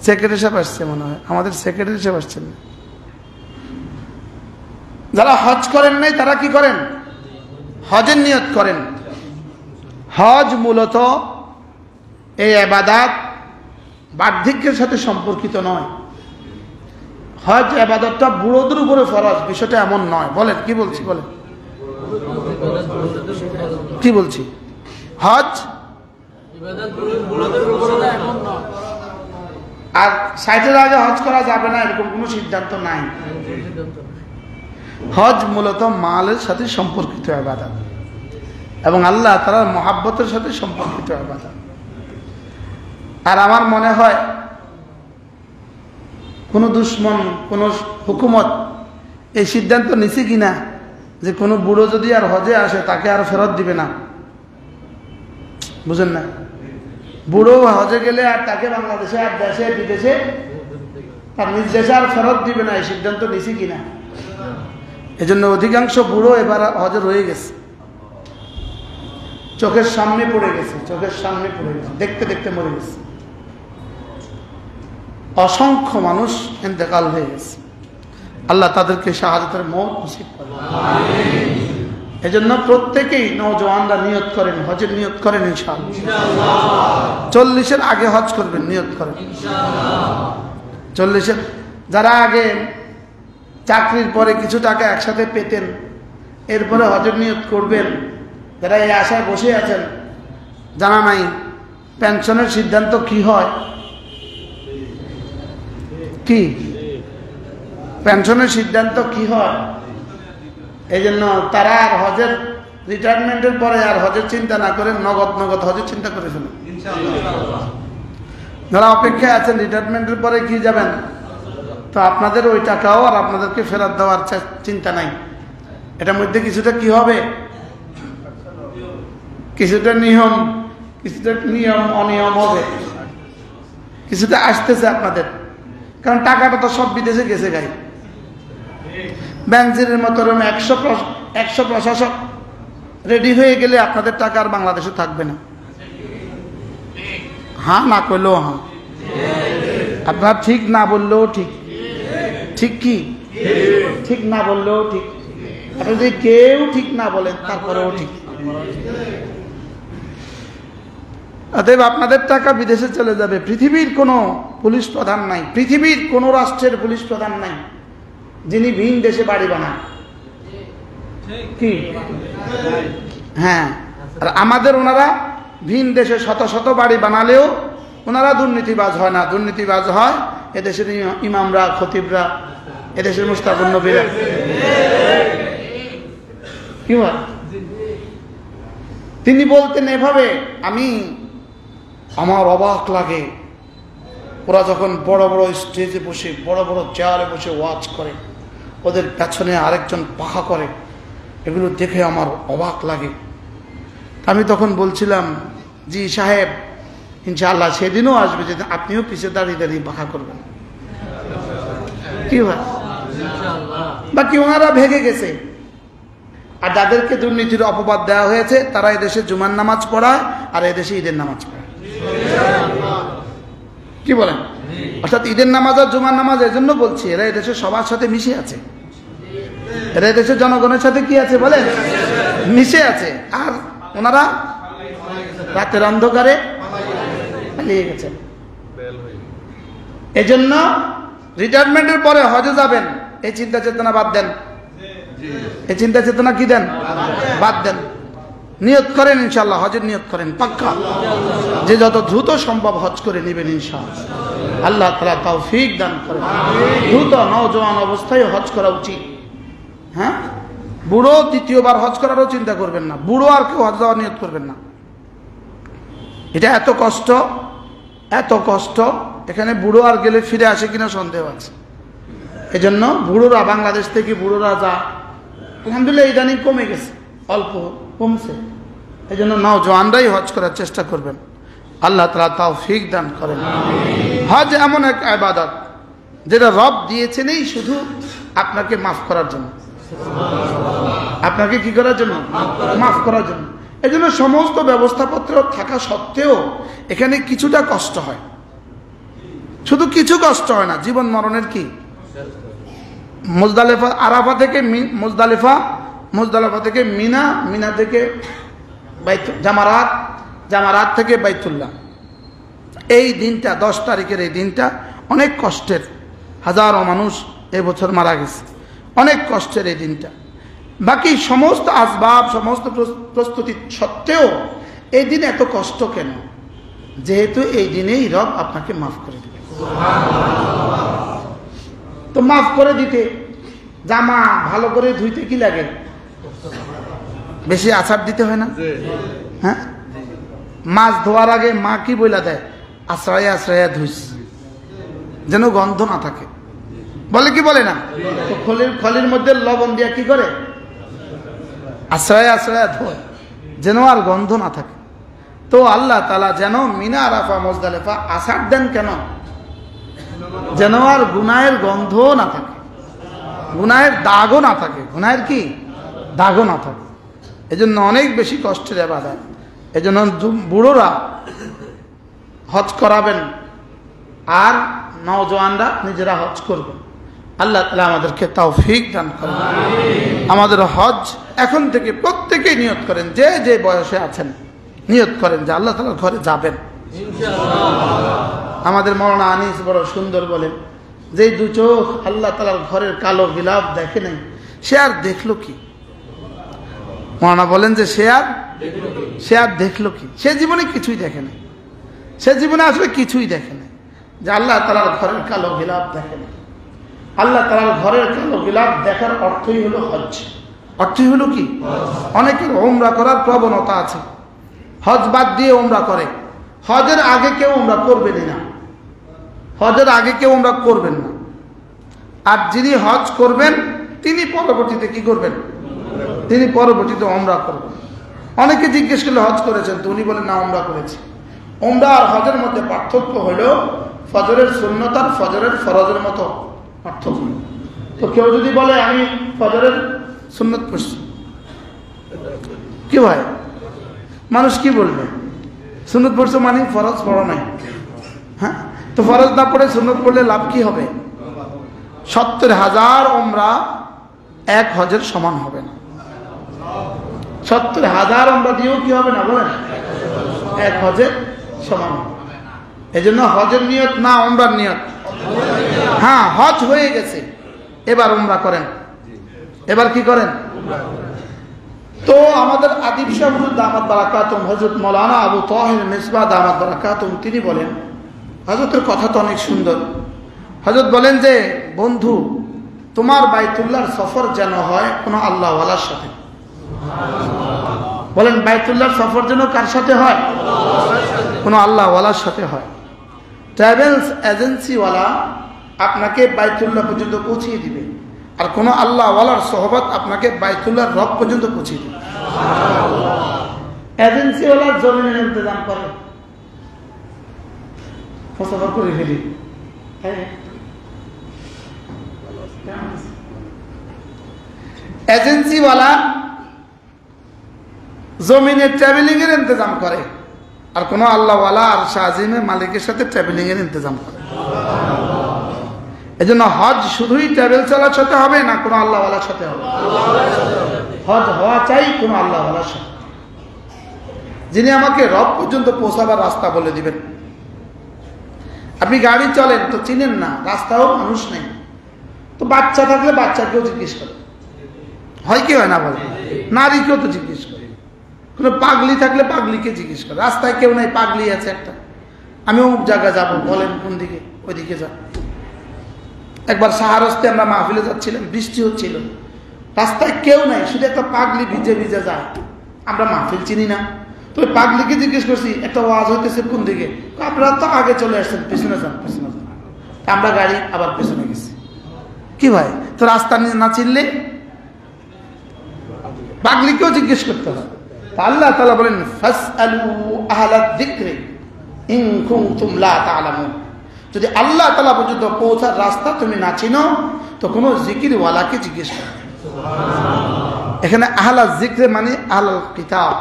Secretary সাহেব আসছে মনে হয়, আমাদের সেক্রেটারি সাহেব আসছেন। যারা হজ করেন নাই তারা কি করেন? হজের নিয়ত করেন। হজ মূলত এই ইবাদত বার্ধক্যের সাথে সম্পর্কিত নয়। হজ ইবাদতটা বুড়োদের উপরে ফরজ, বিষয়টা এমন নয়। বলেন কি বলছি? বলেন কি বলছি? হজ আর 60-এর আগে হজ করা যাবে না এরকম কোনো সিদ্ধান্ত নাই। হজ মূলত মালের সাথে সম্পর্কিত ইবাদত এবং আল্লাহ তাআলার মহাব্বতের সাথে সম্পর্কিত ইবাদত। আর আমার মনে হয় কোন দুশ্মন, কোন হুকুমত এই সিদ্ধান্ত নিছে কিনা যে কোনো বুড়ো যদি আর হজে আসে তাকে আর ফেরত দিবে না। বুঝেন না? বুড়ো হজে গেলে আর তাকে বাংলাদেশে আর দেশে বিদেশে তার নিজ দেশে আর ফেরত দিবে না, এই সিদ্ধান্ত নিছে কিনা। এজন্য অধিকাংশ বুড়ো এবার হজে রয়ে গেছে, চোখের সামনে পড়ে গেছে, চোখের সামনে পড়ে গেছে, দেখতে দেখতে মরে গেছে। অসংখ্য মানুষ ইন্তেকাল হয়ে গেছে। আল্লাহ তাদেরকে শাহাদাতের মওত নসিব করেন। এজন্য প্রত্যেকেই নওজওয়ানরা নিয়ত করেন, হজের নিয়ত করেন ইনশাআল্লাহ। 40-এর আগে হজ করবেন, নিয়ত করেন ইনশাআল্লাহ। 40-এর যারা আগে চাকরির পরে কিছু টাকা একসাথে পেতেন, এরপরে হজের নিয়ত করবেন, যারা এই আশায় বসে আছেন, জানা নাই পেনশনের সিদ্ধান্ত কি হয়। কি পেনশনের সিদ্ধান্ত কি হয়? এই জন্য তারা আর হজের রিটায়ারমেন্টের পরে আর হজের চিন্তা না করে নগদ নগদ হজের চিন্তা করে ফেলেন। যারা অপেক্ষায় আছেন রিটায়ারমেন্টের পরে কি যাবেন, তো আপনাদের ওই টাকাও আর আপনাদেরকে ফেরত দেওয়ার চিন্তা নাই। এটার মধ্যে কিছুটা কি হবে, কিছুটা নিয়ম অনিয়ম হবে, কিছুটা আসতেছে আপনাদের। কারণ টাকাটা তো সব বিদেশে গেছে গাই। ব্যাংকের মতো 100 প্রশাসক রেডি হয়ে গেলে আপনাদের টাকা আর বাংলাদেশে থাকবে না। হ্যাঁ না করলেও হ্যাঁ, আপনার ঠিক না বললেও ঠিক, ঠিক কি ঠিক না বললেও ঠিক, আপনি যদি কেউ ঠিক না বলেন তারপরেও ঠিক। অতএব আপনাদের টাকা বিদেশে চলে যাবে। পৃথিবীর কোনো পুলিশ প্রধান নাই, পৃথিবীর কোনো রাষ্ট্রের পুলিশ প্রধান নাই যিনি ভিন দেশে বাড়ি বানান। কি হ্যাঁ, আর আমাদের ওনারা ভিন দেশে শত শত বাড়ি বানালেও ওনারা দুর্নীতিবাজ হয় না। দুর্নীতিবাজ হয় এদেশের ইমামরা, খতিবরা, এদেশের মুস্তাফুন নবীরা। কি হয়? তিনি বলতেন এভাবে, আমার অবাক লাগে ওরা যখন বড় বড় স্টেজে বসে, বড় বড় চেয়ারে বসে ওয়াজ করে, ওদের পেছনে আরেকজন পাখা করে, এগুলো দেখে আমার অবাক লাগে। আমি তখন বলছিলাম, জি সাহেব, ইনশাআল্লাহ সেদিনও আসবে যে আপনিও পিছিয়ে দাঁড়িয়ে দাঁড়িয়ে পাখা করবেন। কি হয়? বাকি ওনারা ভেগে গেছে। আর যাদেরকে দুর্নীতির অপবাদ দেওয়া হয়েছে তারা এদেশে জুমার নামাজ পড়ায় আর এদেশে ঈদের নামাজ পড়ায়। কি বলেন? অর্থাৎ ঈদের নামাজ আর জুমার নামাজ এজন্য বলছি, এরা এদেশে সবার সাথে মিশে আছে, এরা এদেশের জনগণের সাথে কি আছে বলেন, মিশে আছে। আর ওনারা রাতের অন্ধকারে পালিয়ে গেছেন। এজন্য রিটায়ারমেন্টের পরে হজে যাবেন, এই চিন্তা চেতনা বাদ দেন। এই চিন্তা চেতনা কি দেন? বাদ দেন। নিয়ত করেন ইনশাআল্লাহ, হজের নিয়ত করেন পাক্কা, যে যত দ্রুত সম্ভব হজ করে নেবেন ইনশাআল্লাহ। আল্লাহ তাআলা তৌফিক দান করেন। দ্রুত নওজোয়ান অবস্থায় হজ করা উচিত। হ্যাঁ, বুড়ো দ্বিতীয়বার হজ করারও চিন্তা করবেন না, বুড়ো আর কেউ হজ যাওয়ার নিয়ত করবেন না। এটা এত কষ্ট, এত কষ্ট, এখানে বুড়ো আর গেলে ফিরে আসে কিনা সন্দেহ আছে। এজন্য বুড়োরা, বাংলাদেশ থেকে বুড়োরা যা আলহামদুলিল্লাহ ইদানিং কমে গেছে, অল্প কমছে। এই জন্য নওজওয়ানরাই হজ করার চেষ্টা করবেন। আল্লাহ তাআলা তৌফিক দান করেন। হজ এমন এক ইবাদত যেটা রব দিয়েছেনই শুধু আপনাকে মাফ করার জন্য। আপনাকে কি করার জন্য? মাফ করার জন্য। এজন্য সমস্ত ব্যবস্থাপত্র থাকা সত্ত্বেও এখানে কিছুটা কষ্ট হয়, শুধু কিছু কষ্ট হয় না, জীবন মরণের কি মুজদালিফা, আরাফা থেকে মুজদালিফা থেকে মিনা, মিনা থেকে জামারাত, জামারাত থেকে বাইতুল্লাহ। এই দিনটা 10 তারিখের এই দিনটা অনেক কষ্টের, হাজারো মানুষ এবছর মারা গেছে, অনেক কষ্টের এই দিনটা। বাকি সমস্ত আসবাব, সমস্ত প্রস্তুতি সত্ত্বেও এই দিন এত কষ্ট কেন? যেহেতু এই দিনেই রব আপনাকে মাফ করে দিবে। তো মাফ করে দিতে জামা ভালো করে ধুইতে কি লাগে? বেশি আছাড় দিতে হয় না? হ্যাঁ, মাছ ধোয়ার আগে মা কি বইলা দেয়? আশ্রয়া আশ্রয়া ধুইস, যেন গন্ধ না থাকে, বলে কি বলে না? তো খলির মধ্যে লবণ দিয়া কি করে? আশ্রয়া আশ্রয়া ধোয়, যেন আর গন্ধ না থাকে। তো আল্লাহ তাআলা যেন মিনা, আরাফা, মুজদালিফা আছাড় দেন কেন? যেন আর গুনাহের গন্ধ না থাকে, গুনাহের দাগও না থাকে, গুনাহের কি দাগও না থাকে। এজন্য অনেক বেশি কষ্টের ইবাদত। এজন্য বুড়োরা হজ করাবেন আর নওজওয়ানরা নিজেরা হজ করবেন। আল্লাহ তাআলা আমাদেরকে তৌফিক দান করেন। আমাদের হজ এখন থেকে প্রত্যেকেই নিয়ত করেন, যে যে বয়সে আছেন নিয়ত করেন যে আল্লাহ তাআলার ঘরে যাবেন ইনশাআল্লাহ। আমাদের মাওলানা আনিস বড় সুন্দর বলেন, যে দু চোখ আল্লাহ তাআলার ঘরের কালো গিলাফ দেখে নাই, সে আর দেখলো কি? মাওলানা বলেন যে সে আর দেখলো কি? সে জীবনে কিছুই দেখে নাই, সে জীবনে আসলে কিছুই দেখে নাই, যে আল্লাহ তাআলার ঘরের কালো গিলাফ দেখে নাই। আল্লাহ তাআলার ঘরের কালো গিলাফ দেখার অর্থই হলো হজ। অর্থই হলো কি? অনেকের উমরা করার প্রবণতা আছে, হজ বাদ দিয়ে উমরা করে। হজের আগে কেউ উমরা করবেনই না, হজের আগে কেউ উমরা করবেন না। আর যিনি হজ করবেন তিনি পরবর্তীতে কি করবেন? তিনি পরবর্তীতে উমরা করবেন। অনেকে জিজ্ঞেস করলে হজ করেছেন, তো উনি বলেন না, উমরা করেছি। উমরা আর হজের মধ্যে পার্থক্য হলো ফজরের সুন্নত আর ফজরের ফরজের মতো পার্থক্য। তো কেউ যদি বলে আমি ফজরের সুন্নত পড়ছি, কি ভাই মানুষ কি বলবে? সুন্নত পড়ছো মানে ফরজ পড়ো নাই। হ্যাঁ, তো ফরজ না পড়ে সুন্নত পড়লে লাভ কি হবে? 70,000 উমরা এক হজের সমান হবে না। 70,000 উমরা দিয়েও কি হবে না বলেন? এক হজের সমান। এই জন্য হজের নিয়ত না উমরার নিয়ত। হ্যাঁ, হজ হয়ে গেছে, এবার উমরা করেন। এবার কি করেন? তো আমাদের আদিব শাহ হুজুর দামাত বারাকাতুম, হযরত মাওলানা আবু তাহের মিসবাহ দামাত বারাকাতুম, তিনি বলেন, হযরতের কথা তো অনেক সুন্দর। হযরত বলেন যে বন্ধু, তোমার বাইতুল্লাহর সফর যেন হয় কোনো আল্লাহওয়ালার সাথে। বলেন, বাইতুল্লাহর সফর যেন কার সাথে হয়? কোনো আল্লাহওয়ালার সাথে হয়। ট্রাভেলস এজেন্সিওয়ালা আপনাকে বাইতুল্লাহ পর্যন্ত পৌঁছিয়ে দিবে, আর কোনো আল্লাহওয়ালার সোহবত আপনাকে বাইতুল্লাহর রব পর্যন্ত পৌঁছিয়ে দিবে। এজেন্সিওয়ালার জমিনের ইন্তজাম করে, সফর করে ফেলি। এজেন্সিওয়ালা জমিনের ট্রাভেলিং এর ইন্তজাম করে, আর কোন আল্লাহওয়ালা আর শাহজিমের মালিকের সাথে ট্রাভেলিং এর ইন্তজাম করে। এই জন্য হজ শুধুই ট্রাভেল চালার সাথে হবে না, কোনো আল্লাহওয়ালার সাথে হবে। হজ হওয়া চাই কোনো আল্লাহওয়ালার সাথে, যিনি আমাকে রব পর্যন্ত পৌঁছাবার রাস্তা বলে দিবেন। আপনি গাড়ি চলেন তো চিনেন না, রাস্তাও মানুষ নেই, তো বাচ্চা থাকলে বাচ্চাকেও জিজ্ঞেস করে, হয় কি হয় না বলে? নারীকেও তো জিজ্ঞেস করে, কোনো পাগলি থাকলে পাগলিকে জিজ্ঞেস করে। রাস্তায় কেউ নাই, পাগলি আছে একটা, আমি অমুক জায়গায় যাবো, বলেন কোন দিকে? ওইদিকে যা। একবার সাহারস্তে আমরা মাহফিলে যাচ্ছিলাম, বৃষ্টি হচ্ছিল, রাস্তায় কেউ নাই, শুধু একটা পাগলি ভিজে ভিজে যায়। আমরা মাহফিল চিনি না, তো ওই পাগলিকে জিজ্ঞেস করছি একটা ওয়াজ হইতেছে কোন দিকে? আপনারা তো আগে চলে আসছেন, পেছনে যান, পেছনে যান। আমরা গাড়ি আবার পেছনে গেছি। কি ভাই, তো রাস্তা না চিনলে পাগলিকেও জিজ্ঞেস করতে হয়। আল্লাহ তাআলা বলেন, ফাসআলু আহলাদ যিকরি ইন কুনতুম লা তা'লামুন। যদি আল্লাহ তাআলা পর্যন্ত পৌঁছার রাস্তা তুমি না চিনো, তো কোনো জিকিরওয়ালাকে জিজ্ঞেস করো। এখানে আহলাদ যিকরি মানে আহলুল কিতাব,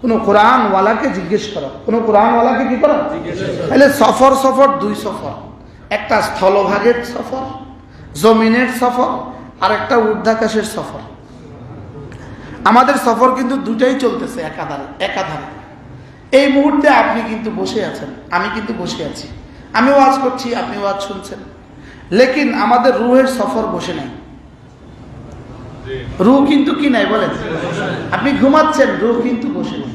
কোনো কোরআনওয়ালাকে জিজ্ঞেস করো, কোনো কোরআনওয়ালাকে কি করো? তাহলে সফর সফর দুই সফর, একটা স্থলভাগের সফর, জমিনের সফর, আর একটা ঊর্ধ্বাকাশের সফর। আমাদের সফর কিন্তু দুটাই চলতেছে একাধারে। এই মুহূর্তে আপনি কিন্তু বসে আছেন, আমি কিন্তু বসে আছি, আমি ওয়াজ করছি, আপনি ওয়াজ শুনছেন, লেকিন আমাদের রুহের সফর বসে নাই। রুহ কিন্তু কি নাই বলেন? আপনি ঘুমাচ্ছেন, রুহ কিন্তু বসে নেই।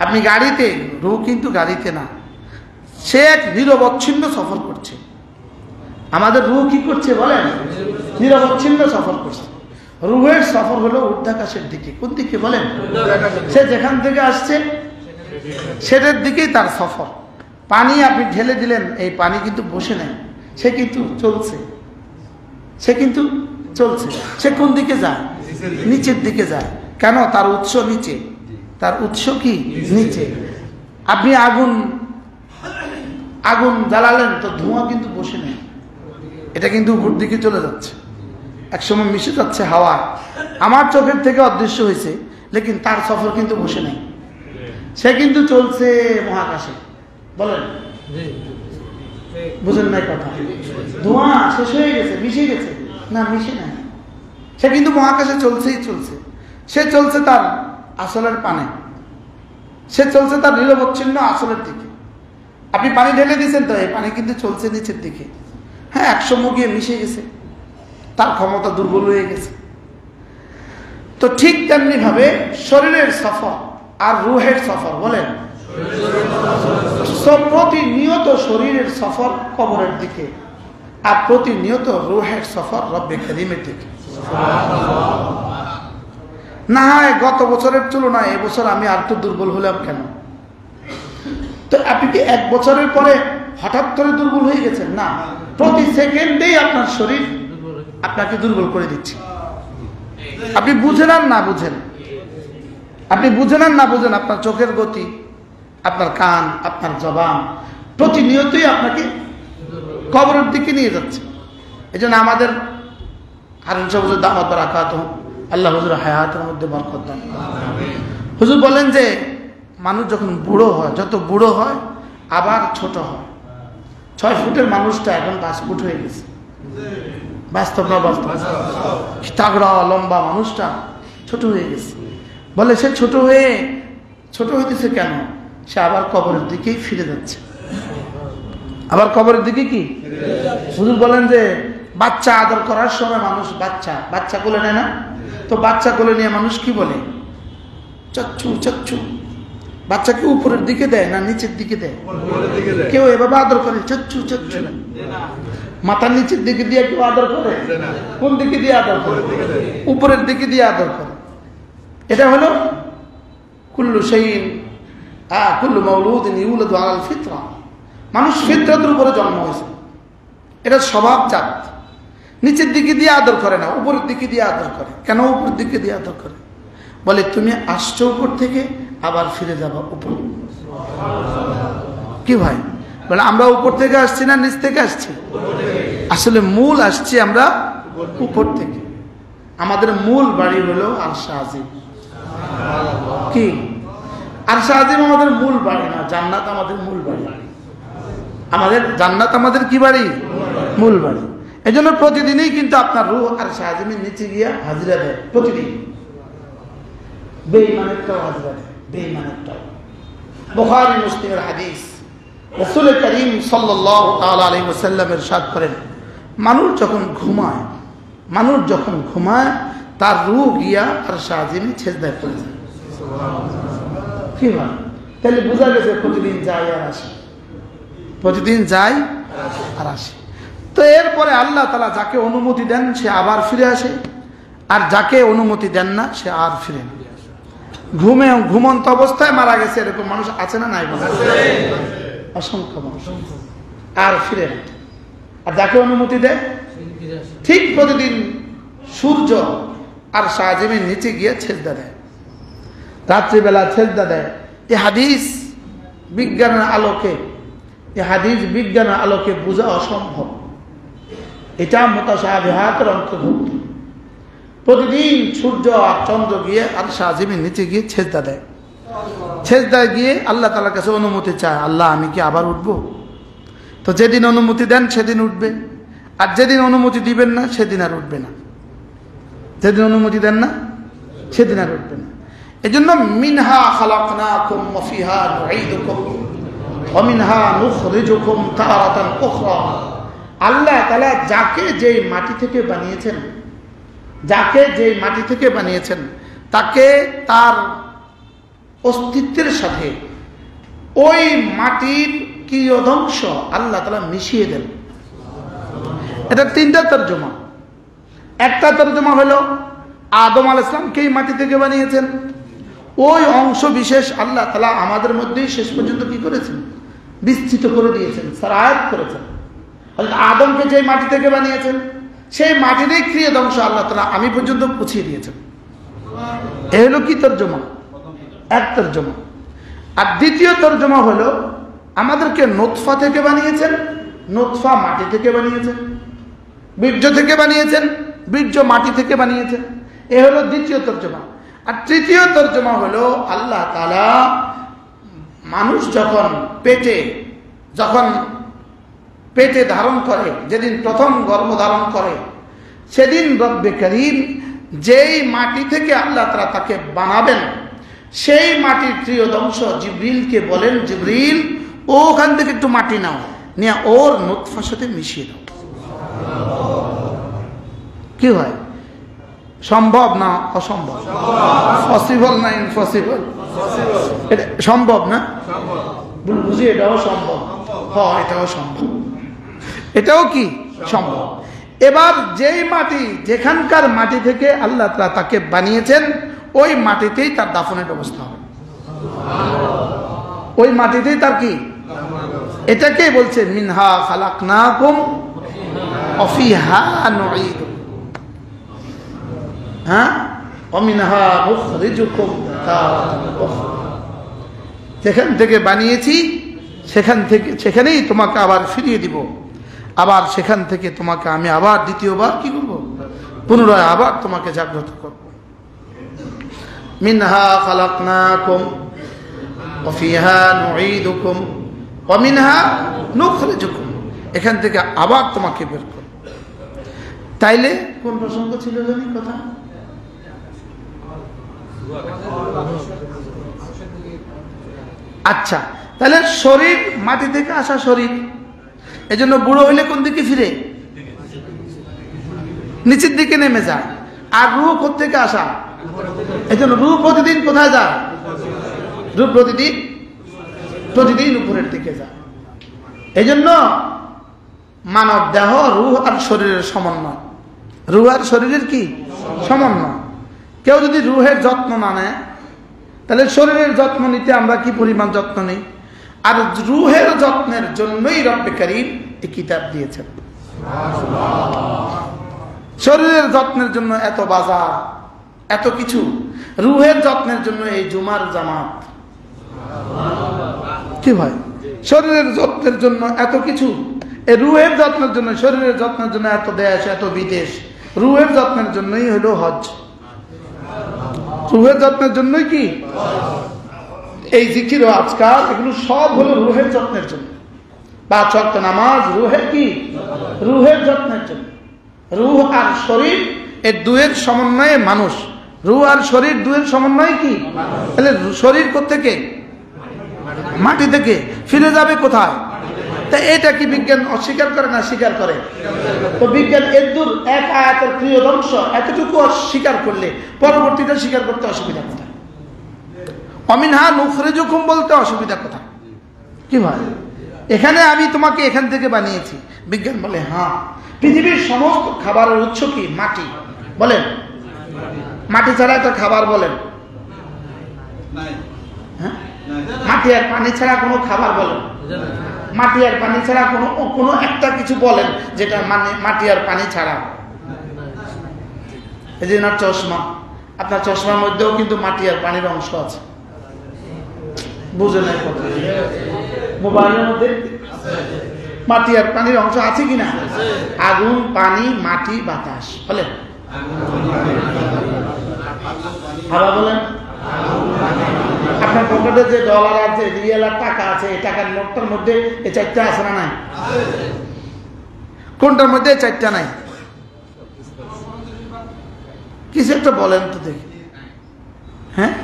আপনি গাড়িতে, রুহ কিন্তু গাড়িতে না, সে এক নিরবচ্ছিন্ন সফর করছে। আমাদের রুহ কি করছে বলেন? নিরবচ্ছিন্ন সফর করছে। রুহের সফর হলো ঊর্ধ্বাকাশের দিকে। কোন দিকে বলেন? সে যেখান থেকে আসছে সেটার দিকেই তার সফর। পানি আপনি ঢেলে দিলেন, এই পানি কিন্তু বসে নেই, সে কিন্তু চলছে, সে কিন্তু চলছে। সে কোন দিকে যায়? নিচের দিকে যায়। কেন? তার উৎস নিচে, তার উৎস কি নিচে। আপনি আগুন জ্বালালেন তো ধোঁয়া কিন্তু বসে নেই, এটা কিন্তু উপর দিকে চলে যাচ্ছে, একসময় মিশে যাচ্ছে হাওয়া। আমার চোখের থেকে অদৃশ্য হয়েছে, লেকিন তার সফর কিন্তু বসে নেই, সে কিন্তু চলছে মহাকাশে। বলেন বুঝেন নাই কথা? ধোঁয়া শেষ হয়ে গেছে, মিশে গেছে না? মিশে নাই, সে কিন্তু মহাকাশে চলছেই চলছে। সে চলছে তার আসলের পানে, সে চলছে তার নিরবচ্ছিন্ন আসলের দিকে। আপনি পানি ঢেলে দিয়েছেন তো এই পানি কিন্তু চলছে নিচের দিকে। হ্যাঁ, একসময় গিয়ে মিশে গেছে, তার ক্ষমতা দুর্বল হয়ে গেছে। তো ঠিক তেমনি ভাবে শরীরের সফর আর রুহের সফর। বলেন প্রতিনিয়ত শরীরের সফর কবরের দিকে, আর প্রতিনিয়ত রুহের সফর রব্বে কারীমের দিকে। না হয় গত বছরের তুলনায় এবছর আমি আর একটু দুর্বল হলাম কেন? তো আপনি কি এক বছরের পরে হঠাৎ করে দুর্বল হয়ে গেছেন? না, প্রতি সেকেন্ডেই আপনার শরীর আপনাকে দুর্বল করে দিচ্ছে। আপনি বুঝেন আর না বুঝেন, আপনি বুঝেন আর না বুঝেন, আপনার চোখের গতি, আপনার কান, আপনার জবান প্রতিনিয়তই আপনাকে কবরের দিকে নিয়ে যাচ্ছে। এই জন্য আমাদের হারুন সাহেব হুজুর দাওয়াত বারাকাত, আল্লাহ হুজুর হায়াতের মধ্যে বরকত দান। হুজুর বলেন যে মানুষ যখন বুড়ো হয়, যত বুড়ো হয় আবার ছোট হয়। 6 ফুটের মানুষটা এখন 5 ফুট হয়ে গেছে। বাস্তব না বাস্তব? তাগড়া লম্বা মানুষটা ছোট হয়ে গেছে। বলে সে ছোট হইতেছে কেন? সে আবার কবরের দিকেই ফিরে যাচ্ছে, আবার কবরের দিকে কি। হুজুর বলেন যে বাচ্চা আদর করার সময় মানুষ বাচ্চা কোলে নেয় না? তো বাচ্চা কোলে নিয়ে মানুষ কি বলে? চচ্চু চচ্চু। বাচ্চাকে উপরের দিকে দেয় না নিচের দিকে দেয়? কেউ এভাবে আদর করে চচ্চু চচ্চু, মাথার নিচের দিকে দিয়ে কেউ আদর করে? কোন দিকে দিয়ে আদর করে? উপরের দিকে দিয়ে আদর করে। এটা হলো কুল্লু শাইইন কুল্লু মাউলুদিন ইউলাদু আলাল ফিতরা। মানুষ ফিতরাতের উপরে জন্ম হয়েছে, এটা স্বভাবজাত। নিচের দিকে দিয়ে আদর করে না, উপরের দিকে দিয়ে আদর করে। কেন উপরের দিকে দিয়ে আদর করে? বলে তুমি আসছো উপর থেকে, আবার ফিরে যাবো উপর। কি ভাই বলে আমরা উপর থেকে আসছি না নিচ থেকে আসছি? আসলে মূল আসছি আমরা উপর থেকে। আমাদের মূল বাড়ি হলো আরশে আজিম। কি আরশে আজিম আমাদের মূল বাড়ি না, জান্নাত আমাদের মূল বাড়ি। আমাদের জান্নাত আমাদের কি বাড়ি? মূল বাড়ি। এই জন্য প্রতিদিনই কিন্তু আপনার রূহ আরশে আজিমের নিচে গিয়া হাজিরা দেয়। প্রতিদিন বেঈমানেরটাও হাজিরা দেয়, বেঈমানেরটাও। বুখারী মুসলিমের হাদিস, রাসূল করিম সাল্লাল্লাহু তাআলা আলাইহি ওয়াসাল্লাম ইরশাদ করেন, মানুষ যখন ঘুমায় তার রূহ গিয়া আরশে আজিমে সেজদায় পড়ে যায়। কি হয়? তাহলে বোঝা গেছে প্রতিদিন যায় আর আসে, প্রতিদিন যায় আর আসে। তো এরপরে আল্লাহ তাআলা যাকে অনুমতি দেন সে আবার ফিরে আসে, আর যাকে অনুমতি দেন না সে আর ফিরে না। ঘুমন্ত অবস্থায় মারা গেছে এরকম মানুষ আছে না নাই? অসংখ্য মানুষ আর ফিরে না। আর যাকে অনুমতি দেয় ঠিক প্রতিদিন সূর্য আর সাজিমের নিচে গিয়ে সেজদা দেয়, রাত্রিবেলা সেজদা দেয়। এই হাদিস বিজ্ঞানের আলোকে বোঝা অসম্ভব। এটা মুতাশাবিহাতের অন্তর্ভুক্ত। প্রতিদিন সূর্য আর চন্দ্র গিয়ে আর সাজিমের নিচে গিয়ে সেজদা দেয়। সেজদায় গিয়ে আল্লাহ তাআলার কাছে অনুমতি চায়, আল্লাহ আমি কি আবার উঠবো? তো যেদিন অনুমতি দেন সেদিন উঠবে, আর যেদিন অনুমতি দিবেন না সেদিন আর উঠবে না। যেদিন অনুমতি দেন না সেদিন আর উঠবে না। এই জন্য মিনহা খালাকনাকুম ওয়া ফিহা নুঈদুকুম ওয়া মিনহা নুখরিজুকুম তারাতান উখরা। আল্লাহ তাআলা যাকে যেই মাটি থেকে বানিয়েছেন, যাকে যেই মাটি থেকে বানিয়েছেন, তাকে তার অস্তিত্বের সাথে ওই মাটির কিয়দংশ আল্লাহ তাআলা মিশিয়ে দেন। এটা তিনটা তরজমা। একটা তরজমা হলো আদম আলাইহিস সালামকেই মাটি থেকে বানিয়েছেন, ওই অংশ বিশেষ আল্লাহ তাআলা আমাদের মধ্যেই শেষ পর্যন্ত কি করেছেন? বিস্তৃত করে দিয়েছেন, সারায়াত করেছেন। আদমকে যে মাটি থেকে বানিয়েছেন সেই মাটিরই ক্রিয়াদংশ আল্লাহ তাআলা আমি পর্যন্ত পৌঁছিয়ে দিয়েছেন। এ হলো কি তরজমা? এক তরজমা। আর দ্বিতীয় তরজমা হলো আমাদেরকে নুতফা থেকে বানিয়েছেন, নুতফা মাটি থেকে বানিয়েছেন, বীর্য থেকে বানিয়েছেন, বীর্য মাটি থেকে বানিয়েছেন। এ হলো দ্বিতীয় তরজমা। আর তৃতীয় তরজমা হলো আল্লাহ তাআলা মানুষ যখন পেটে ধারণ করে, যেদিন প্রথম গর্ভ ধারণ করে, সেদিন রব্বে করিম যেই মাটি থেকে আল্লাহ তাআলা তাকে বানাবেন সেই মাটির ক্রিয়দংশ জিবরিলকে বলেন, জিবরিল ওখান থেকে একটু মাটি নাও, নিয়ে ওর নুতফার সাথে মিশিয়ে দাও। কি হয়? সম্ভব না অসম্ভব? পসিবল না ইম্পসিবল? এটা সম্ভব না? বুঝি এটাও সম্ভব। হ্যাঁ, এটাও সম্ভব। এটাও কি সম্ভব। এবার যেই মাটি, যেখানকার মাটি থেকে আল্লাহ তাআলা তাকে বানিয়েছেন, ওই মাটিতেই তার দাফনের ব্যবস্থা হবে। ওই মাটিতেই তার কি? এটাকে বলছে মিনহা খালাকনাকুম ওয়া ফিহা নুঈদুকুম, হ্যাঁ, ওয়া মিনহা নুখরিজুকুম তারাতান উখরা। যেখান থেকে বানিয়েছি সেখানেই তোমাকে আবার ফিরিয়ে দিব, আবার সেখান থেকে তোমাকে আমি আবার দ্বিতীয়বার কি করব? পুনরায় আবার তোমাকে জাগ্রত করব। মিনহা খালাকনাকুম ওয়া ফিহা নুঈদুকুম ওয়া মিনহা নুখরিজুকুম, এখান থেকে আবার তোমাকে বের করব। তাইলে কোন প্রসঙ্গ ছিল জানি কথা? আচ্ছা, তাহলে শরীর মাটি থেকে আসা শরীর, এজন্য বুড়ো হইলে কোন দিকে ফিরে? নিচের দিকে নেমে যায়। আর রূহ কোথেকে আসা? এজন্য রূহ প্রতিদিন কোথায় যায়? রূহ প্রতিদিন উপরের দিকে যায়। এজন্য মানব দেহ রূহ আর শরীরের সমন্বয়। রূহ আর শরীরের কি সমন্বয়। কেউ যদি রূহের যত্ন না নেয়, তাহলে শরীরের যত্ন নিতে আমরা কি পরিমাণ যত্ন নেই। আর রূহের যত্নের জন্যই রব্বে কারীম এই কিতাব দিয়েছেন। শরীরের যত্নের জন্য এত বাজার, এত কিছু, রূহের যত্নের জন্য এই জুমার জামাত। কি ভাই? শরীরের যত্নের জন্য এত কিছু, এই রূহের যত্নের জন্য, শরীরের যত্নের জন্য এত দেশ, এত বিদেশ। রূহের যত্নের জন্যই হলো হজ। রূহের যত্নের জন্যই কি এই জিকির ও আজকাল, এগুলো সব হলো রূহের যত্নের জন্য। 5 ওয়াক্ত নামাজ রূহের কি? রূহের যত্নের জন্য। রূহ আর শরীর এর দুয়ের সমন্বয়ে মানুষ। রূহ আর শরীর দুয়ের সমন্বয়ে কি? তাহলে শরীর কোত্থেকে? মাটি থেকে। ফিরে যাবে কোথায়? তা এটা কি বিজ্ঞান অস্বীকার করে না স্বীকার করে? তো বিজ্ঞান এদুর এক আয়াতের ক্রিয়দংশ এতটুকু অস্বীকার করলে পরবর্তীটা স্বীকার করতে অসুবিধা কোথায়? অমিনহা নুখরিজুকুম বলতে অসুবিধা কোথায়? কি ভাই? এখানে আমি তোমাকে এখান থেকে বানিয়েছি। বিজ্ঞান বলে হ্যাঁ, পৃথিবীর সমস্ত খাবারের উৎস কি? মাটি। বলেন, মাটি ছাড়া একটা খাবার বলেন? হ্যাঁ, মাটি আর পানি ছাড়া কোনো খাবার বলেন? মাটি আর পানি ছাড়া কোনো একটা কিছু বলেন যেটা মানে মাটি আর পানি ছাড়া? এই যে না চশমা, আপনার চশমার মধ্যেও কিন্তু মাটি আর পানির অংশ আছে। বুঝে নাই কথা? মোবাইলের মধ্যে মাটি আর পানির অংশ আছে কিনা? আগুন, পানি, মাটি, বাতাস। বলেন, হাওয়া বলেন। আপনার আপনার পকেটে যে ডলার আছে, রিয়াল আর টাকা আছে, এই টাকার নোটটার মধ্যে এই চারটা আছে না নাই? কোনটার মধ্যে এই চারটা নাই? কিছু একটা বলেন তো দেখি। হ্যাঁ,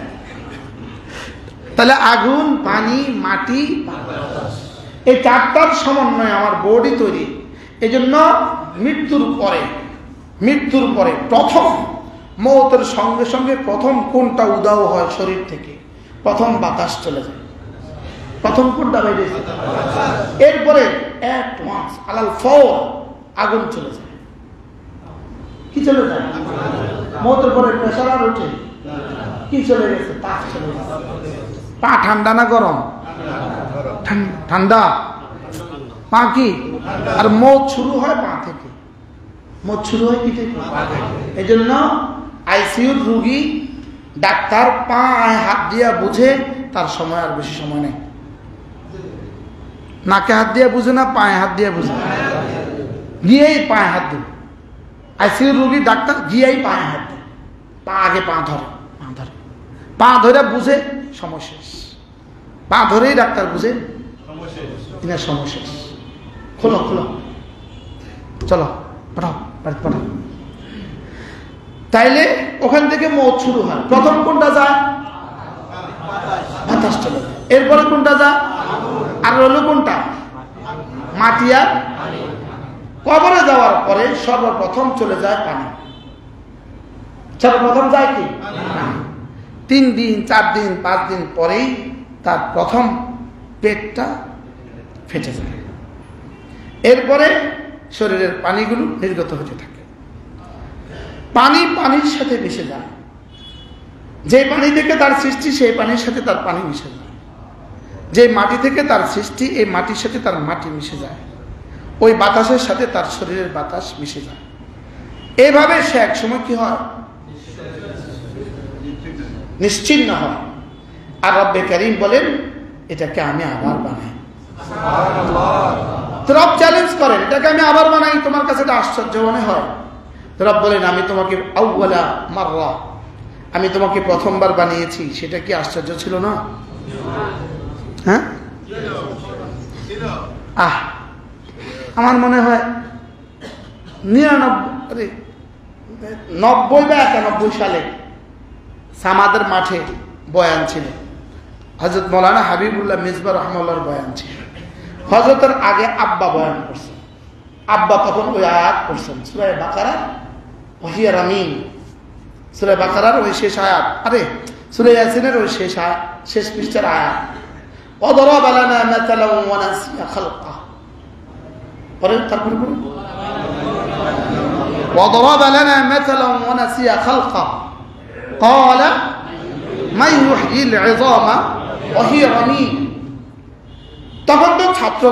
তাহলে আগুন, পানি, মাটি, এই চারটার সমন্বয়ে আমার বডি তৈরি। এই জন্য মৃত্যুর পরে প্রথম মৌতের সঙ্গে সঙ্গে প্রথম কোনটা উদাও হয় শরীর থেকে? প্রথম বাতাস চলে যায়। প্রথম কোনটা বাইরে? এরপরে আলাল ফওর আগুন চলে যায়। কি চলে যায়? মৌতের পরে প্রেসার আর ওঠে, কি চলে গেছে? তাপ চলে গেছে। পা ঠান্ডা না গরম? ঠান্ডা। পা কি? আর মৌত শুরু হয় পা থেকে। মৌত শুরু হয় কি থেকে? এই জন্য আইসিইউর রুগী ডাক্তার পায়ে হাত দিয়া বুঝে, তার সময় আর বেশি সময় নেই। নাকে হাত দিয়ে বুঝে না, পায়ে হাত দিয়ে বুঝে, গিয়েই পায়ে হাত দেবে। আইসিইউর রুগী ডাক্তার গিয়েই পায়ে হাত দেয়, আগে পা ধরে বুঝে সময় শেষ। পা ধরেই ডাক্তার বুঝে এনার সময় শেষ। খোলো চলো, পাঠাও। তাইলে ওখান থেকে মৌত শুরু হয়। প্রথম কোনটা যায়? বাতাস চলে যায়। এরপরে কোনটা যায়? আর হলো কোনটা? মাটি আর কবরে যাওয়ার পরে সর্বপ্রথম চলে যায় পানি। সর্বপ্রথম যায় কি? 3 দিন 4 দিন 5 দিন পরেই তার প্রথম পেটটা ফেটে যায়। এরপরে শরীরের পানিগুলো নির্গত হতে থাকে। পানির সাথে মিশে যায়। যে পানি থেকে তার সৃষ্টি, সেই পানির সাথে তার পানি মিশে যায়। যে মাটি থেকে তার সৃষ্টি, এই মাটির সাথে তার মাটি মিশে যায়। ওই বাতাসের সাথে তার শরীরের বাতাস মিশে যায়। এইভাবে সে এক সময় কি হয়? নিশ্চিন্ন হয়। আর রব্বে কারীম বলেন, এটাকে আমি আবার বানাই। রব চ্যালেঞ্জ করেন, এটাকে আমি আবার বানাই, তোমার কাছে এটা আশ্চর্য মনে হয়? রব বলেন, আমি তোমাকে আউয়ালা মাররা, আমি তোমাকে প্রথমবার বানিয়েছি, সেটা কি আশ্চর্য ছিল না? হ্যাঁ, আমার মনে হয় 90 বা 91 সালে সামাদের মাঠে বয়ান ছিল। হযরত মাওলানা হাবিবুল্লাহ মিসবাহ রাহমাতুল্লাহর বয়ান ছিল। হযরতের আগে আব্বা বয়ান করছেন। আব্বা তখন ওই আয়াত করছেন, সূরা বাকারা, ওয়াহিয়া রামিন, সূরা বাকারার ওই শেষ আয়াত, সূরা ইয়াসিনের ওই শেষ পৃষ্ঠার আয়াত, ওয়াদরাবা লানা মাসালান ওয়া নাসিয়া খালকা। তারপরে ওয়াদরাবা লানা মাসালান ওয়া নাসিয়া খালকা ক্বালা মান ইউহয়িল ইযামা ওয়া হিয়া রামিম। তখন তো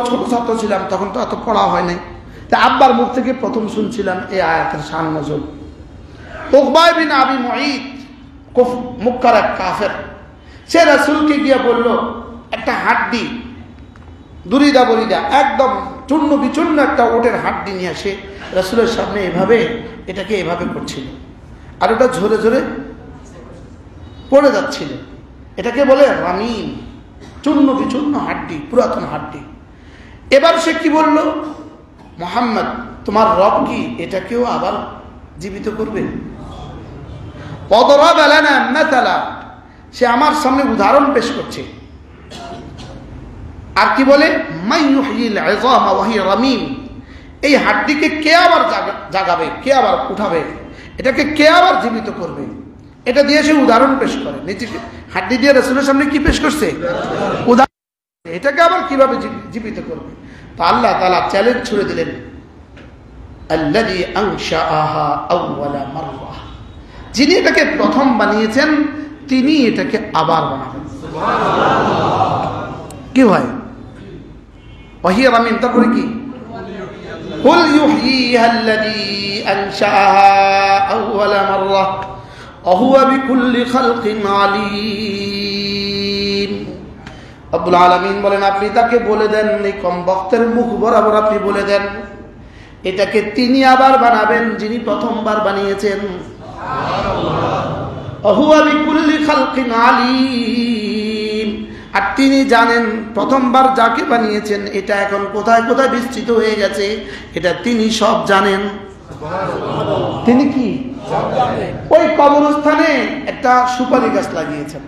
ছোট ছাত্র ছিলাম, তখন তো এত পড়া হয় নাই। তা আব্বার মুখ থেকে প্রথম শুনছিলাম এই আয়াতের শান নজুল। উকবা বিন আবি মুঈত, মক্কার এক কাফের, সে রাসূলকে গিয়ে বলল, একটা হাড্ডি দুরিদা বলিদা একদম চূর্ণ বিচূর্ণ একটা ওটের হাড্ডি নিয়ে আসে রাসূলের সামনে এটাকে এভাবে করছিল, আর ওটা ঝরে ঝরে পড়ে যাচ্ছিল। এটাকে বলে রামিম, চূর্ণ বিচূর্ণ হাড্ডি, পুরাতন হাড্ডি। এবার সে কি বলল, মুহাম্মদ তোমার রব কি এটাকেও আবার জীবিত করবে? ওয়াদরাবা লানা মাসালা, সে আমার সামনে উদাহরণ পেশ করছে। আর কি বলে, মান ইউহয়িল ইযামা ওয়া হিয়া রামিম, এই হাড্ডিকে কে আবার জাগাবে, কে আবার উঠাবে, এটাকে কে আবার জীবিত করবে? এটা দিয়ে সে উদাহরণ পেশ করে। নিচে হাড্ডি দিয়ে রাসূলের সামনে কি পেশ করছে? উদাহরণ। এটাকে আবার কিভাবে জীবিত করবে? তো আল্লাহ তাআলা চ্যালেঞ্জ ছুড়ে দিলেন, আল্লাযী আনশাআহা আউওয়ালা মাররা, যিনি এটাকে প্রথম বানিয়েছেন তিনি এটাকে আবার বানাবেন। কি ভাই? ওয়াহিয়া রামিম, তারপরে কি? কুল ইউহয়িহা আল্লাযী আনশাআহা আউওয়ালা মাররা ওয়া হুয়া বিকুল্লি খালকিন আলীম। রব্বুল আলামিন বলেন, আপনি তাকে বলে দেন, এই কম বক্তের মুখ বরাবর আপনি বলে দেন, এটাকে তিনি আবার বানাবেন যিনি প্রথমবার বানিয়েছেন। ওয়া হুয়া বিকুল্লি খালকিন আলীম, আর তিনি জানেন প্রথমবার যাকে বানিয়েছেন এটা এখন কোথায় কোথায় বিস্তৃত হয়ে গেছে, এটা তিনি সব জানেন। তিনি কি ওই কবরস্থানে একটা সুপারি গাছ লাগিয়েছেন।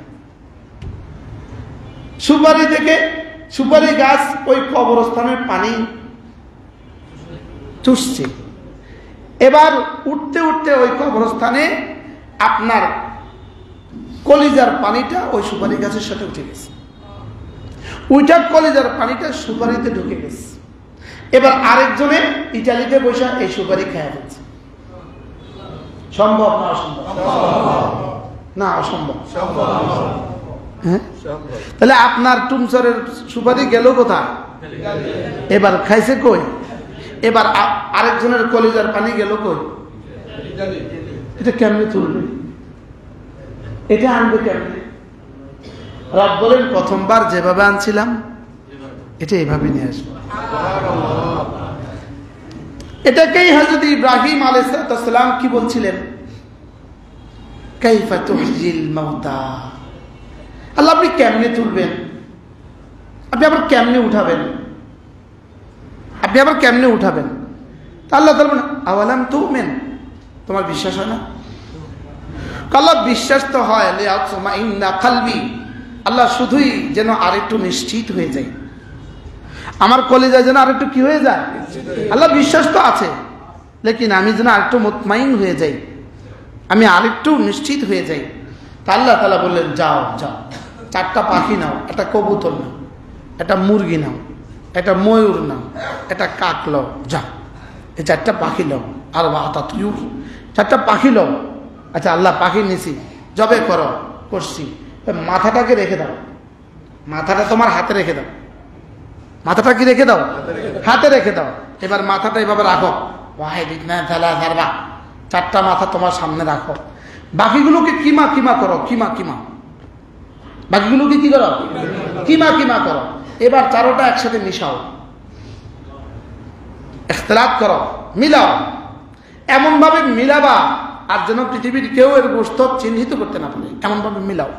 সুপারি গাছ ওই কবরস্থানের পানি চুষছে। এবার উঠতে উঠতে ওই কবরস্থানে আপনার কলিজার পানিটা ওই সুপারি গাছের সাথে উঠে গেছে, ওইটা কলিজার পানিটা সুপারিতে ঢুকে গেছে। এবার আরেকজনে ইটালিতে বসে এই সুপারি খেয়ে ফেলছে। সম্ভব না অসম্ভব? না অসম্ভব। হ্যাঁ, তাহলে আপনার টুমসরের সুপারি গেল কোথায়? এবার খাইছে কই? এবার আরেকজনের কলিজার পানি গেল কই? এটা কেমনে তুলবে? এটা আনবে কেমনে? রব বলেন প্রথমবার যেভাবে আনছিলাম এটা এভাবে নিয়ে আসবো। এটাকেই হযরত ইব্রাহিম আলাইহিস সালাম কি বলছিলেন? কাইফা তুহজিল মাউতা, আল্লাহ আপনি কেমনে তুলবেন, আপনি আবার কেমনে উঠাবেন, আপনি আবার কেমনে উঠাবেন? আল্লাহ বলবেন আওয়ালাম তুমিন, তোমার বিশ্বাস হয় না? আল্লাহ বিশ্বাস তো হয়, লিয়াতমাইন্না কলবি, আল্লাহ শুধুই যেন আরেকটু নিশ্চিত হয়ে যায়, আমার কলিজায় যেন আরেকটু কি হয়ে যায়। আল্লাহ বিশ্বাস তো আছে, লেকিন আমি যেন আরেকটু মুতমাইন হয়ে যাই, আমি আরেকটু নিশ্চিত হয়ে যাই। তা আল্লাহ তাআলা বললেন যাও যাও, 4টা পাখি নাও, একটা কবুতর নাও, একটা মুরগি নাও, একটা ময়ূর নাও, একটা কাক নাও, যাও এই 4টা পাখি নাও। আর 4টা পাখি নাও। আচ্ছা আল্লাহ পাখি নিছি, জবে করো, করছি, মাথাটাকে রেখে দাও, মাথাটা তোমার হাতে রেখে দাও, মাথাটা কি রেখে দাও? হাতে রেখে দাও। এবার মাথাটা এভাবে রাখো, 4টা মাথা তোমার সামনে রাখো। বাকিগুলোকে কিমা কিমা করো, কিমা কিমা, বাকিগুলোকে কি করো? কিমা কিমা করো। এবার 4টা একসাথে মিশাও, ইখতিলাত করো, মিলাও, এমন ভাবে মিলাবা আর যেন পৃথিবীর কেউ এর গোশত চিহ্নিত করতে না পারে, এমন ভাবে মিলাও।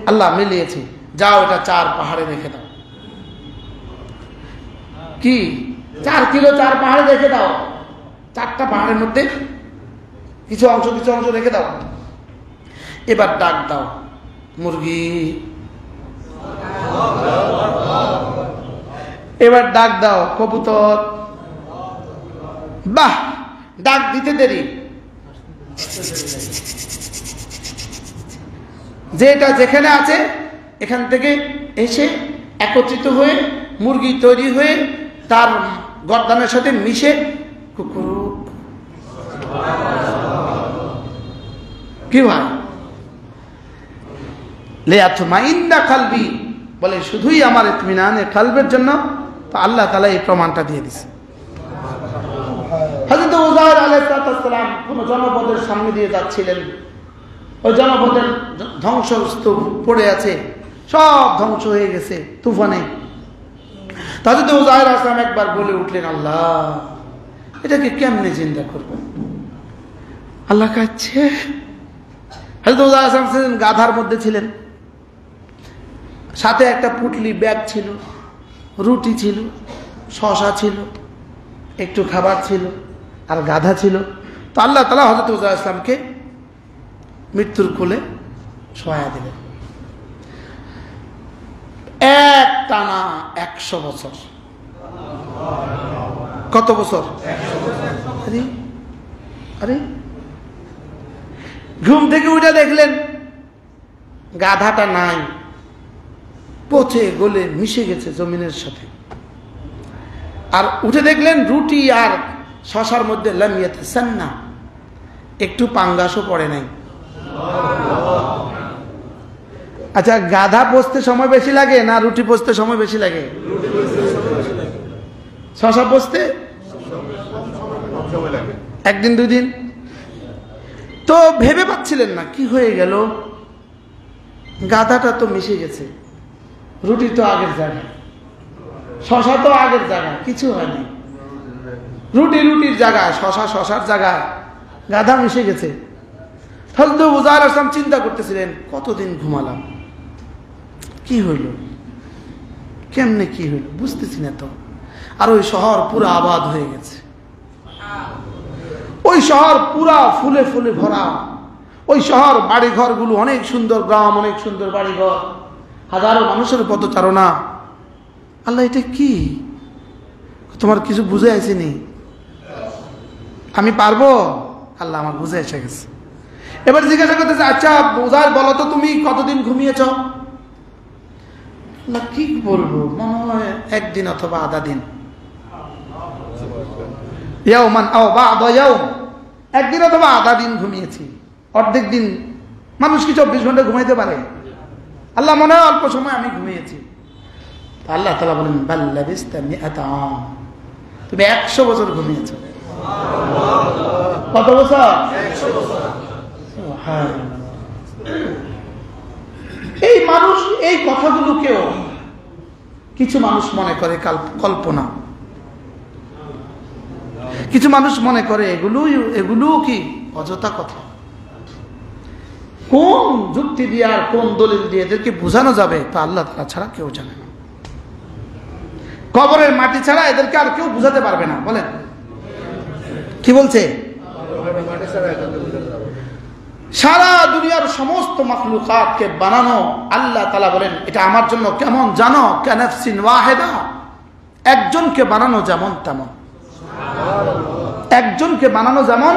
আল্লাহ মিলিয়েছে, যাও এটা 4 পাহাড়ে রেখে দাও। কি 4 কিলো 4 পাহাড়ে রেখে দাও, 4টা পাহাড়ের মধ্যে কিছু অংশ রেখে দাও। এবার ডাক দাও, মুরগি, এবার ডাক দাও কবুতর। বাহ, ডাক দিতে দেরি, যেটা যেখানে আছে এখান থেকে এসে একত্রিত হয়ে মুরগি তৈরি হয়ে তার গর্দানের সাথে মিশে কুকুর। কি ভাই লিয়াতমাইন্না কলবি, বলে শুধুই আমার ইতমিনানে কলবের জন্য। তো আল্লাহ তাআলা এই প্রমাণটা দিয়ে দিয়েছে। হযরত উযাইর আলাইহিস সালাম কোন জনপদের সামনে দিয়ে যাচ্ছিলেন, ওই জনপদের ধ্বংসস্তূপ পড়ে আছে, সব ধ্বংস হয়ে গেছে তুফানে। হযরত উযাইর আলাইহিস সালাম একবার বলে উঠলেন, আল্লাহ এটাকে কেমনে জিন্দা করব? আল্লাহ কাছে হযরত উযাইর আলাইহিস সালাম গাধার মধ্যে ছিলেন, সাথে একটা পুটলি ব্যাগ ছিল, রুটি ছিল, শসা ছিল, একটু খাবার ছিল, আর গাধা ছিল। তো আল্লাহ তাআলা হযরত উযাইর আলাইহিস সালামকে মৃত্যুর কোলে শোয়া দিলেন। এক টানা 100 বছর। কত বছর? 100 বছর। আরে ঘুম থেকে উঠে দেখলেন গাধাটা নাই, পচে গলে মিশে গেছে জমিনের সাথে। আর উঠে দেখলেন রুটি আর শশার মধ্যে লাম ইয়াতাসান্না, একটু পাঙ্গাসও পড়ে নাই। আচ্ছা, গাধা পচতে সময় বেশি লাগে না রুটি পচতে সময় বেশি লাগে? শশা পচতে 1 দিন 2 দিন। তো ভেবে পাচ্ছিলেন না কি হয়ে গেল, গাধাটা তো মিশে গেছে, রুটি তো আগের জায়গায়, শশা তো আগের জায়গায়, কিছু হয়নি। রুটি রুটির জায়গায়, শশা শশার জায়গায়, গাধা মিশে গেছে। হযরত উযাইর আলাইহিস সালাম চিন্তা করতেছিলেন, কতদিন ঘুমালাম, কি হইল, কেমনে কি হইল বুঝতেছি না তো। আর ওই শহর পুরো আবাদ হয়ে গেছে, ওই শহর পুরা ফুলে ফুলে ভরা। ওই শহর বাড়িঘর গুলো অনেক সুন্দর, গ্রাম অনেক সুন্দর বাড়িঘর, হাজারো মানুষের পদচারণা। আল্লাহ এটা কি, তোমার কিছু বুঝে আসেনি? আমি পারবো? আল্লাহ আমার বুঝে এসে গেছে। এবার জিজ্ঞাসা করতেছে, আচ্ছা বোঝার বলো তো তুমি কতদিন ঘুমিয়েছ? আল্লাহ কি বলবো, মনে হয় একদিন অথবা আধা দিন, একদিন অথবা আধা দিন ঘুমিয়েছি। অর্ধেক দিন, মানুষ কি 24 ঘন্টা ঘুমাইতে পারে? আল্লাহ মনে হয় অল্প সময় আমি ঘুমিয়েছি। আল্লাহ তাআলা বলেন, বাল লাবিস্তা মিআতা আম, তুমি 100 বছর ঘুমিয়েছ। কত বছর? 100 বছর। এই মানুষ, এই কথাগুলোকেও কিছু মানুষ মনে করে কল্পনা, কিছু মানুষ মনে করে এগুলো কি অযথা কথা। কোন যুক্তি দিয়ে আর কোন দলিল দিয়ে এদেরকে বোঝানো যাবে তা আল্লাহ তাআলা ছাড়া কেউ জানে না। কবরের মাটি ছাড়া এদেরকে আর কেউ বুঝাতে পারবে না। বলেন কি বলছে? সারা দুনিয়ার সমস্ত মাখলুকাতকে বানানো আল্লাহ তাআলা বলেন, এটা আমার জন্য কেমন জানো? কানাফসিন ওয়াহিদা, একজনকে বানানো যেমন তেমন, একজনকে বানানো যেমন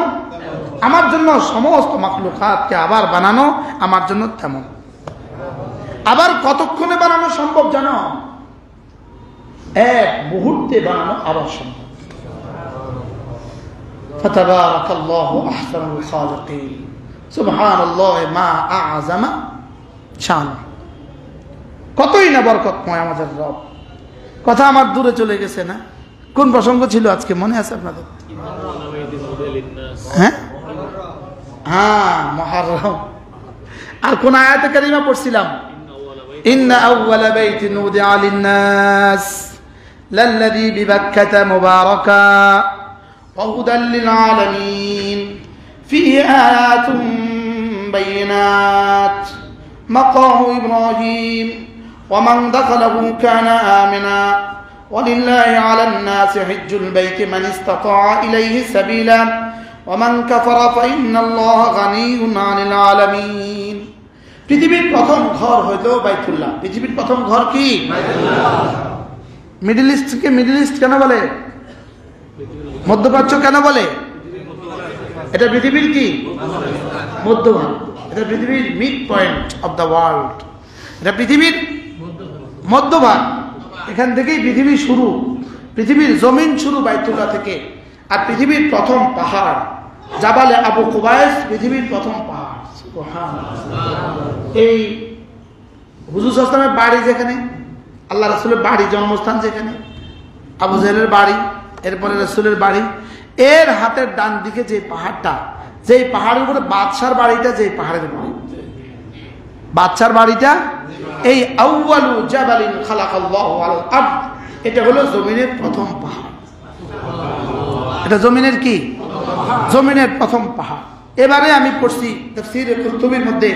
আমার জন্য সমস্ত মাখলুকাতকে আবার বানানো আমার জন্য তেমন। আবার কতক্ষণে বানানো সম্ভব জানো? এক মুহূর্তে বানানো আবার সম্ভব। ফাতাবারাকাল্লাহু আহসানুল খালিকিন, সুবহানাল্লাহি মা আ'যামা শান। কতই না বরকতময় আমাদের রব। কথা আমার দূরে চলে গেছে না? কোন প্রসঙ্গ ছিল আজকে মনে আছে আপনাদের? হ্যাঁ হ্যাঁ, মুহররম। আর কোন আয়াতে কারিমা পড়ছিলাম? ইন্না আউওয়ালা বাইতিন উদিআ লিন-নাস লাল্লাযী বিবাক্কাতা মুবারাকা ওয়া হুদাল লিল আলামিন ফীহি আয়াতুন বায়িনাত মাকামু ইব্রাহিম ওয়া মান দাখালাহু কানা আমিনা ওয়ালিল্লাহি আলান নাসি হিজ্জুল বাইতি মান ইসতাতাআ ইলাইহি সাবিলা ওয়ামান কাফারা ফাইন্নাল্লাহা গানিয়্যুন আনিল আলামিন। পৃথিবীর প্রথম ঘর হইল বাইতুল্লাহ। পৃথিবীর প্রথম ঘর কি? বাইতুল্লাহ। মিডল ইস্টকে মিডল ইস্ট কেন বলে? মধ্যপ্রাচ্য কেন বলে? এটা পৃথিবীর কি? মধ্যভাগ। এটা পৃথিবীর mid point of the world. এটা পৃথিবীর মধ্যভাগ। এখান থেকেই পৃথিবী শুরু, পৃথিবীর জমিন শুরু বাইতুল্লাহ থেকে। আর পৃথিবীর প্রথম পাহাড় জাবালে আবু কুবাইস পৃথিবীর প্রথম পাহাড়। এই হুজুর সাল্লাল্লাহু আলাইহি ওয়াসাল্লামের বাড়ি যেখানে, আল্লাহ রাসূলের বাড়ি, জন্মস্থান যেখানে, আবু জেহেলের বাড়ি, এরপরে রাসূলের বাড়ি, এর হাতের ডান দিকে যে পাহাড়টা, যেই পাহাড়ের উপরে বাদশার বাড়িটা, যেই পাহাড়ের উপরে বাদশার বাড়িটা, এই আউয়ালু জাবালিন খালাকাল্লাহু আলাল আরদ, এটা হলো জমিনের প্রথম পাহাড়। এটা জমিনের কি? জমিনের প্রথম পাহাড়। এবারে আমি পড়ছি তাফসীরে কুরতুবীর মধ্যে,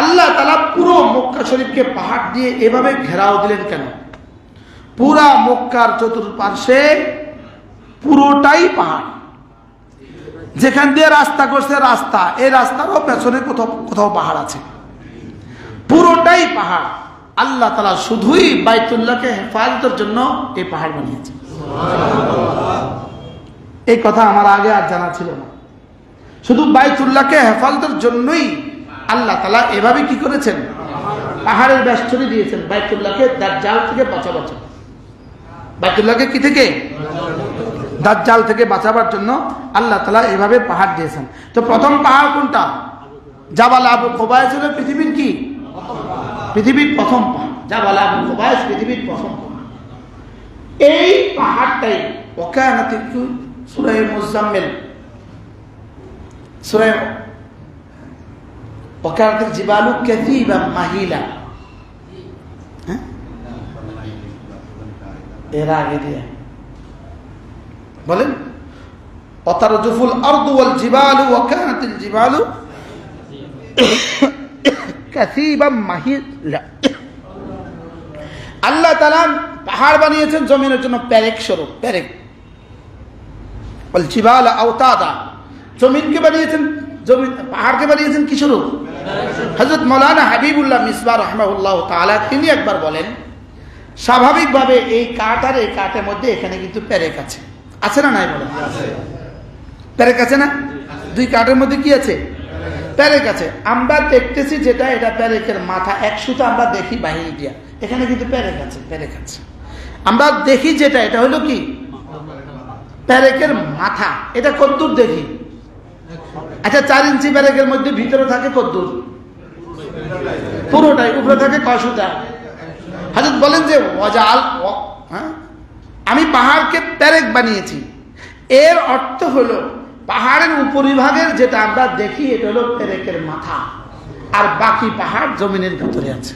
আল্লাহ তাআলা পুরো মক্কা শরীফকে পাহাড় দিয়ে এভাবে ঘেরাও দিলেন কেন? পুরা মক্কার চতুর্পার্শ্বে পুরোটাই পাহাড়। যেখান দিয়ে রাস্তা করছে, রাস্তা, এই রাস্তারও পেছনে কোথাও কোথাও পাহাড় আছে, পুরোটাই পাহাড়। আল্লাহ তাআলা শুধুই বাইতুল্লাহকে হেফাজতের জন্য এই পাহাড় বানিয়েছে। এই কথা আমার আগে আর জানা ছিল না। শুধু বাইতুল্লাহকে হেফাজতের জন্যই আল্লাহ তাআলা এভাবে কি করেছেন? পাহাড়ের বেষ্টনী দিয়েছেন, বাইতুল্লাহকে দাজ্জাল থেকে বাঁচাবার জন্য। বাইতুল্লাহকে কি থেকে? দাজ্জাল থেকে বাঁচাবার জন্য আল্লাহ তাআলা এভাবে পাহাড় দিয়েছেন। তো প্রথম পাহাড় কোনটা? জাবাল আবু কুবাইস হলো পৃথিবীর কি? পৃথিবীর প্রথম পাহাড়। জাবাল আবু কুবাইস পৃথিবীর প্রথম পাহাড়। এই পাহাড়টাই ওয়াকানাতিল সূরা মুজাম্মিল, সূরা ওয়াকানাতিল জিবালু কাসীবা মাহিলা, এর আগে দিয়ে বলেন অতারজুফুল আরদু ওয়াল জিবালু ওয়াকানাতিল জিবালু কাসীবাম মাহিলা। আল্লাহ তাআলা পাহাড় বানিয়েছেন জমিনের জন্য পেরেক স্বরূপ, পেরেক। ওয়াল জিবালা আওতাদা, জমিনকে বানিয়েছেন, জমিন পাহাড়কে বানিয়েছেন কি স্বরূপ? হযরত মাওলানা হাবিবুল্লাহ মিসবাহ রাহিমাহুল্লাহ তাআলা তিনি একবার বলেন, স্বাভাবিকভাবে এই কাঠ আর এই কাঠের মধ্যে এখানে কিন্তু পেরেক আছে, আছে না নাই বলেন? পেরেক আছে না? দুই কাঠের মধ্যে কি আছে? পেরেক আছে। আমরা দেখতেছি যেটা, এটা পেরেকের মাথা, এক সুতা আমরা দেখি বাহিরে দিয়া, এখানে কিন্তু পেরেক আছে, পেরেক আছে। আমরা দেখি যেটা, এটা হলো কি? পেরেকের মাথা। এটা কদ্দূর দেখি? আচ্ছা 4 ইঞ্চি পেরেকের মধ্যে ভিতরে থাকে কদ্দূর? পুরোটাই। উপরে থাকে কয় সুতা? হযরত বলেন যে ওয়াজাল, আমি পাহাড়কে পেরেক বানিয়েছি। এর অর্থ হলো পাহাড়ের উপরিভাগের যেটা আমরা দেখি এটা হলো পেরেকের মাথা, আর বাকি পাহাড় জমিনের ভিতরে আছে।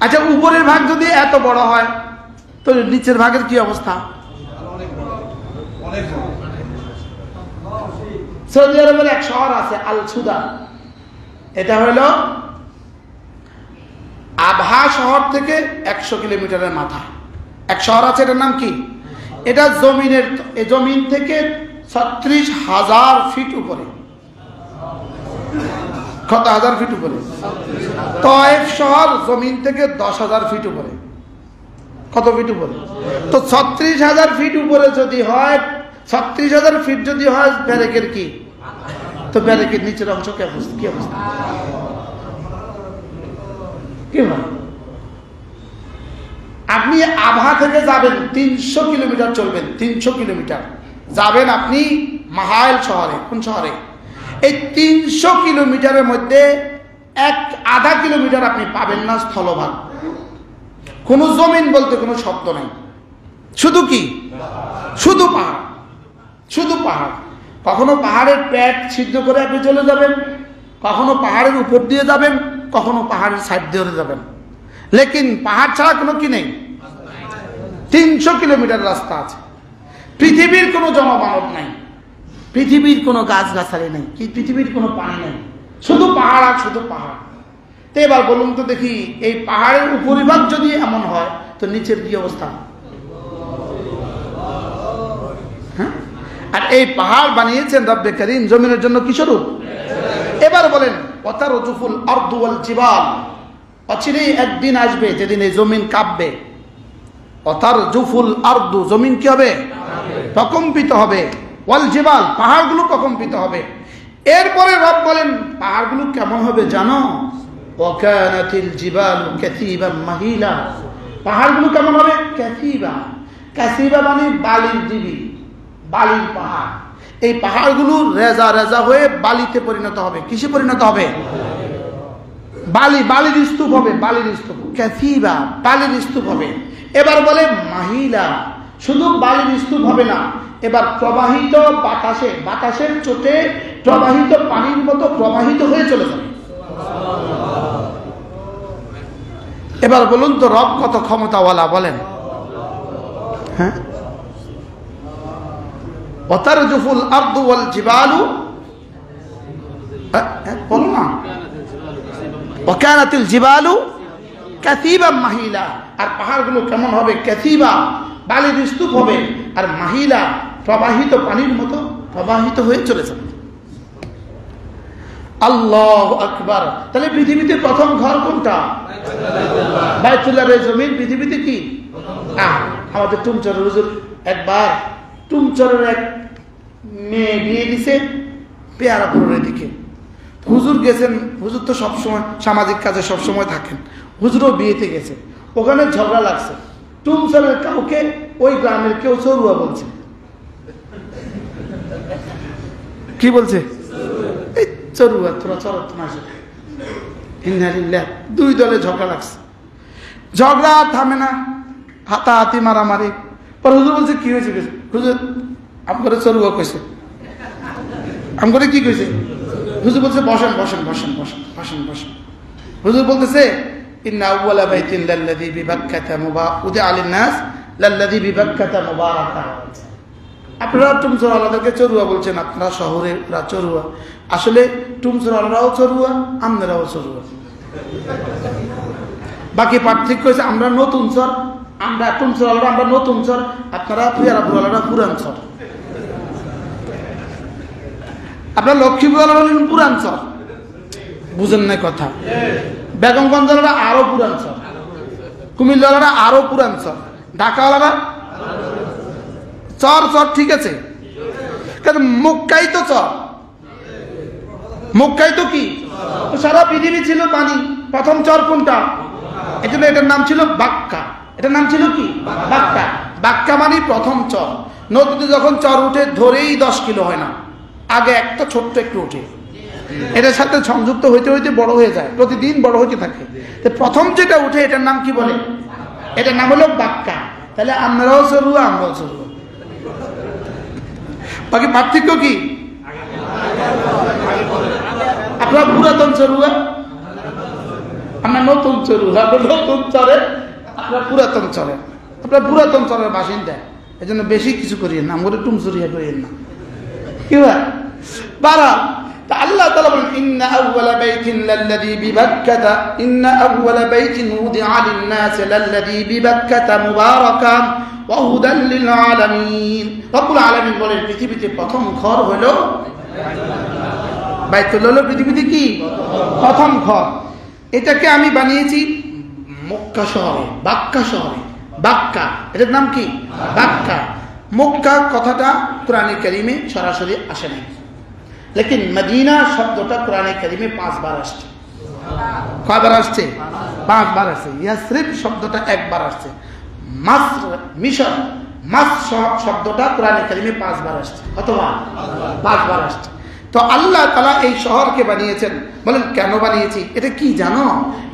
আচ্ছা উপরের ভাগ যদি এত বড় হয় তো নিচের ভাগের কি অবস্থা? সৌদি আরবের এক শহর আছে আল সুদা, এটা হলো আবহা শহর থেকে 100 কিলোমিটারের মাথা এক শহর আছে, এটার নাম কি? এটা জমিনের, জমিন থেকে 36,000 ফিট উপরে। কত হাজার ফিট উপরে? তায়েফ শহর জমিন থেকে 10,000 ফিট উপরে। কত ফিট উপরে? তো 36,000 ফিট উপরে যদি হয়, 36,000 ফিট যদি হয় ব্যারেকের কি, তো ব্যারেকের নিচের অংশ কি অবস্থা? কি অবস্থা? কি হয়? আপনি আভা থেকে যাবেন 300 কিলোমিটার চলবেন, 300 কিলোমিটার যাবেন আপনি মাহাইল শহরে। কোন শহরে? এই 300 কিলোমিটারের মধ্যে আধা কিলোমিটার আপনি পাবেন না স্থলভাগ, কোনো জমিন বলতে কোনো শব্দ নাই, শুধু কি? শুধু পাহাড়, শুধু পাহাড়। কখনো পাহাড়ের পেট ছিদ্র করে আপনি চলে যাবেন, কখনো পাহাড়ের উপর দিয়ে যাবেন, কখনো পাহাড়ের সাইড দিয়ে যাবেন, লেকিন পাহাড় ছাড়া কোনো কি নেই। 300 কিলোমিটার রাস্তা আছে। পৃথিবীর কোনো জনমানব নাই, পৃথিবীর কোনো গাছগাছালি নেই, পৃথিবীর কোনো পানি নেই, শুধু পাহাড় আর শুধু পাহাড়। তো এবার বলুন তো দেখি, এই পাহাড়ের উপরিভাগ যদি এমন হয় তো নিচের কি অবস্থা? হ্যাঁ, আর এই পাহাড় বানিয়েছেন রব্বে করিম জমিনের জন্য কি স্বরূপ? এবার বলেন ওয়াতারজুফুল আরদু ওয়াল জিবাল, অচিরেই একদিন আসবে যেদিন এই জমিন কাঁপবে। ওয়াতারজুফুল আরদু, জমিন কি হবে? প্রকম্পিত হবে। ওয়াল জিবাল, পাহাড়গুলো প্রকম্পিত হবে। এরপরে রব বলেন পাহাড়গুলো কেমন হবে জানো? ওয়াকানাতিল জিবালু কাসীবাম মাহিলা, পাহাড়গুলো কেমন হবে? কাসীবা, কাসীবা মানে বালির ঢিবি, বালির পাহাড়। এই পাহাড়গুলো রেজা রেজা হয়ে বালিতে পরিণত হবে। কিসে পরিণত হবে? বালি, বালির স্তূপ হবে, বালির স্তূপ। কাসীবা, বালির স্তূপ হবে। এবার বলে মাহিলা, শুধু বালির স্তূপ হবে না, এবার প্রবাহিত বাতাসে, বাতাসের চোটে প্রবাহিত পানির মতো প্রবাহিত হয়ে চলে যাবে। এবার বলুন তো রব কত ক্ষমতাওয়ালা বলেন? হ্যাঁ, ওয়াতারজুফুল আরদু ওয়াল জিবালু, বলো না, ওয়াকানাতিল জিবালু কাসীবাম মাহিলা, আর পাহাড়গুলো কেমন হবে? কাসীবা, বালির স্তূপ হবে, আর মাহিলা, প্রবাহিত পানির মতো প্রবাহিত হয়ে চলে যাবে। আল্লাহু আকবার। তাহলে পৃথিবীতে প্রথম ঘর কোনটা? বাইতুল্লাহর জমিন পৃথিবীতে কি? আমাদের টুমচরের হুজুর একবার, টুমচরের এক মেয়ে বিয়ে দিছে পেয়ারাপুরের দিকে। হুজুর গেছেন, হুজুর তো সবসময় সামাজিক কাজে সবসময় থাকেন, হুজুরও বিয়েতে গেছে। ওখানে ঝগড়া লাগছে, টুমচরের কাউকে ওই গ্রামের কেউ চরুয়া বলছে। কি বলছে? এই চরুয়া, তোরা চরত না। দুই দলে ঝগড়া লাগছে, ঝগড়া থামে না, হাতাহাতি মারামারি। পর হুজুর বলছে কি হয়েছে? হুজুর আমগরে চরুয়া কইছে। আমগরে কি কইছে? হুজুর বলছে বসেন বসেন বসেন বসেন বসেন বসেন। হুজুর বলতেছে ইন্না আউওয়ালা বাইতিন লাল্লাযী বিবাক্কাতা উদিআ লিন-নাস লাল্লাযী বিবাক্কাতা মুবারাকা। আপনারা টুমচরওয়ালাদেরকে চরুয়া বলছেন, আপনারা শহরে চরুয়া। আসলে টুমচুরালরাও চড়ুয়া, আমরাও চড়ুয়া। বাকি পার্থক্য হয়েছে আমরা নতুন চর, আমরা টুমচুরালরা আমরা নতুন চর, আপনারা পিয়ারাপুরালরা পুরান চর। আপনার লক্ষ্মীপুরালরা পুরান চর, বুঝেন না কথা। বেগমগঞ্জরা আরো পুরান চর, কুমিল্লারা আরো পুরান চর, ঢাকাওয়ালারা চর চর ঠিক আছে, কারণ মক্কাই তো চর, মক্কাই তো কি সারা পৃথিবী ছিল পানি। প্রথম চর কোনটা? এই জন্য এটার নাম ছিল বাক্কা। এটার নাম ছিল কি? বাক্কা। বাক্কা মানে প্রথম চর। নদীতে যখন চর উঠে ধরেই 10 কিলো হয় না, আগে একটা ছোট্ট একটু উঠে, এটার সাথে সংযুক্ত হইতে হইতে বড় হয়ে যায়, প্রতিদিন বড় হইতে থাকে। প্রথম যেটা উঠে এটার নাম কি বলে? এটার নাম হলো বাক্কা। তাহলে আমরাও চরুয়া, আমরাও চরুয়া। বাকি পার্থক্য কি? আপনার পুরাতন চরুয়া, আমরা নতুন চরুয়া। নতুন চরে, আপনার পুরাতন চরে, আপনার পুরাতন চরের বাসিন্দা। এই জন্য বেশি কিছু করিয়েন না, আমরা টুমচুরিয়া করিয়েন না। কি হয় বারা? আল্লাহ তাআলা বলেন ইন্না আউওয়ালা বাইতিন লাল্লাযী বিবাক্কাতা ইন্না আউওয়ালা বাইতিন উদিআ লিন-নাস লাল্লাযী বিবাক্কাতা মুবারাকান ওয়া হুদাল লিল আলামিন। রব্বুল আলামিন বলেন পৃথিবীতে প্রথম ঘর হলো বাইতুল। হলো পৃথিবীতে কি প্রথম ঘর। এটাকে আমি বানিয়েছি মক্কা শহরে, বাক্কা শহরে। বাক্কা, এটার নাম কি? বাক্কা। মক্কা কথাটা কোরআনে কারিমে সরাসরি আসে নাই, লেকিন মদিনা শব্দটা কোরআনে কারিমে 5 বার আসছে। কয়বার আসছে? 5 বার আসছে। ইয়াসরিব শব্দটা 1 বার আসছে। মাসর, মিশর, মাস শব্দটা কোরআনে কারিমে 5 বার আসছে। অথবা 5 বার আসছে। তো আল্লাহ তাআলা এই শহরকে বানিয়েছেন। বলেন কেন বানিয়েছি? এটা কি জানো?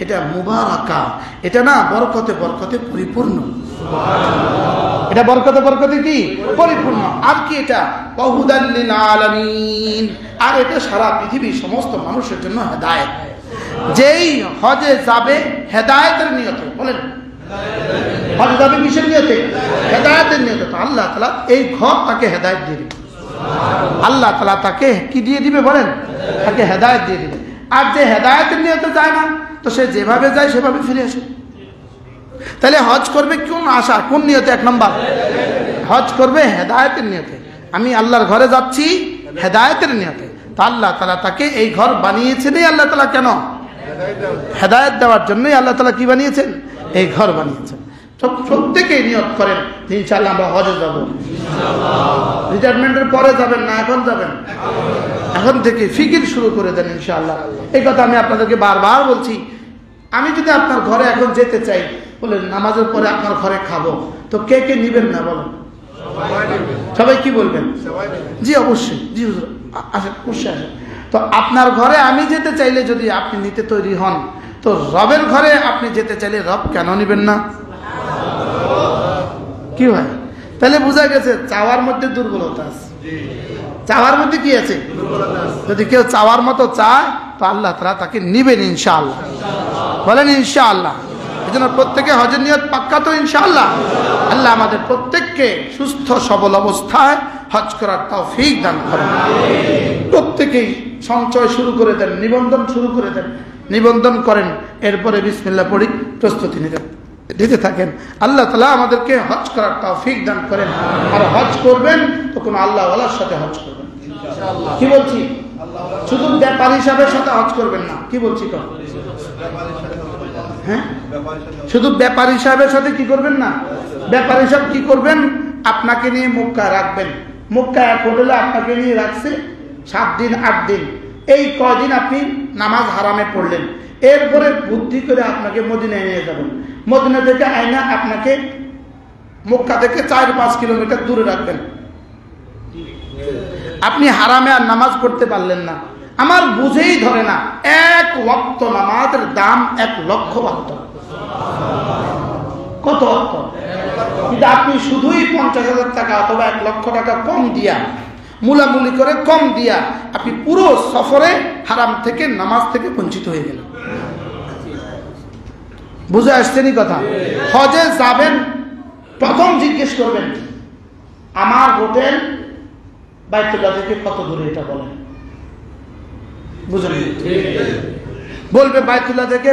এটা মুবারাকা, এটা না বরকতে বরকতে পরিপূর্ণ। এটা বরকতে বরকতে কি পরিপূর্ণ। আর কি এটা? ওয়াহুদাল লিল আলামিন। আর এটা সারা পৃথিবীর সমস্ত মানুষের জন্য হেদায়েত। যেই হজে যাবে হেদায়েতের নিয়তে, বলেন হজে যাবে কিসের নিয়তে? হেদায়েতের নিয়তে। তো আল্লাহ তাআলা এই ঘর তাকে হেদায়েত দিয়ে দিবে। আল্লাহ তাআলা তাকে কি দিয়ে দিবে? বলেন তাকে হেদায়েত দিয়ে দিবে। আর যে হেদায়েতের নিয়তে যায় না, তো সে যেভাবে যায় সেভাবে ফিরে আসে। তাহলে হজ করবে কোন আশা, কোন নিয়তে? 1 নম্বর হজ করবে হেদায়েতের নিয়তে। আমি আল্লাহর ঘরে যাচ্ছি হেদায়েতের নিয়তে। তা আল্লাহ তাআলা তাকে এই ঘর বানিয়েছেনই আল্লাহ তাআলা কেন? হেদায়েত দেওয়ার জন্যই আল্লাহ তাআলা কি বানিয়েছেন? এই ঘর বানিয়েছেন। প্রত্যেকেই নিয়ত করেন ইনশাআল্লাহ আমরা হজে যাব। রিটায়ারমেন্টের পরে যাবেন না, এখন যাবেন? এখন থেকে ফিকির শুরু করে দেন ইনশাআল্লাহ। এই কথা আমি আপনাদেরকে বারবার বলছি। আমি যদি আপনার ঘরে এখন যেতে চাই, বলেন নামাজের পরে আপনার ঘরে খাবো, তো কে কে নিবেন না বলেন? সবাই কি বলবেন? জি অবশ্যই, জি হুজুর আসেন, অবশ্যই আসেন। তো আপনার ঘরে আমি যেতে চাইলে যদি আপনি নিতে তৈরি হন, তো রবের ঘরে আপনি যেতে চাইলে রব কেন নিবেন না? কি হয়? তাহলে বোঝা গেছে চাওয়ার মধ্যে দুর্বলতা আছে। চাওয়ার মধ্যে কি আছে? যদি কেউ চাওয়ার মতো চায়, তো আল্লাহ তাআলা তাকে নিবেন ইনশাআল্লাহ। বলেন ইনশাআল্লাহ। এই জন্য প্রত্যেকে হজের নিয়ত পাক্কা তো ইনশাআল্লাহ। আল্লাহ আমাদের প্রত্যেককে সুস্থ সবল অবস্থায় হজ করার তৌফিক দান করেন। প্রত্যেকেই সঞ্চয় শুরু করে দেন, নিবন্ধন শুরু করে দেন, নিবন্ধন করেন, এরপরে বিসমিল্লাহ পড়ি প্রস্তুতি দিতে থাকেন। আল্লাহ তাআলা আমাদেরকে হজ করার তৌফিক দান করেন। আর হজ করবেন তো কোনো আল্লাহওয়ালার সাথে হজ করবেন। কি বলছি? শুধু ব্যাপার হিসাবের সাথে হজ করবেন না। কি বলছি? হ্যাঁ, শুধু ব্যাপার হিসাবের সাথে কি করবেন না? ব্যাপার হিসাব কি করবেন? আপনাকে নিয়ে মক্কা রাখবেন। মক্কা এক হোটেলে আপনাকে নিয়ে রাখছে 7 দিন 8 দিন। এই কয়দিন আপনি নামাজ হারামে পড়লেন, এরপরে বুদ্ধি করে আপনাকে মদিনায় নিয়ে যাবেন। মদিনা থেকে আয়না আপনাকে মক্কা থেকে 4-5 কিলোমিটার দূরে রাখবেন। আপনি হারামে আর নামাজ পড়তে পারলেন না, আমার বুঝেই ধরে না। 1 ওয়াক্ত নামাজের দাম 1 লক্ষ ওয়াক্ত। কত ওয়াক্ত? কিন্তু আপনি শুধুই 50,000 টাকা অথবা 1 লক্ষ টাকা কম দিয়া, মুলামুলি করে কম দিয়া, আপনি পুরো সফরে হারাম থেকে নামাজ থেকে বঞ্চিত হয়ে গেলেন। বুঝে আসছেনি কথা? হজে যাবেন, প্রথম জিজ্ঞেস করবেন আমার হোটেল বাইতুল্লাহ থেকে কত দূরে, এটা বলেন। বুঝলেন? বলবে বাইতুল্লাহ থেকে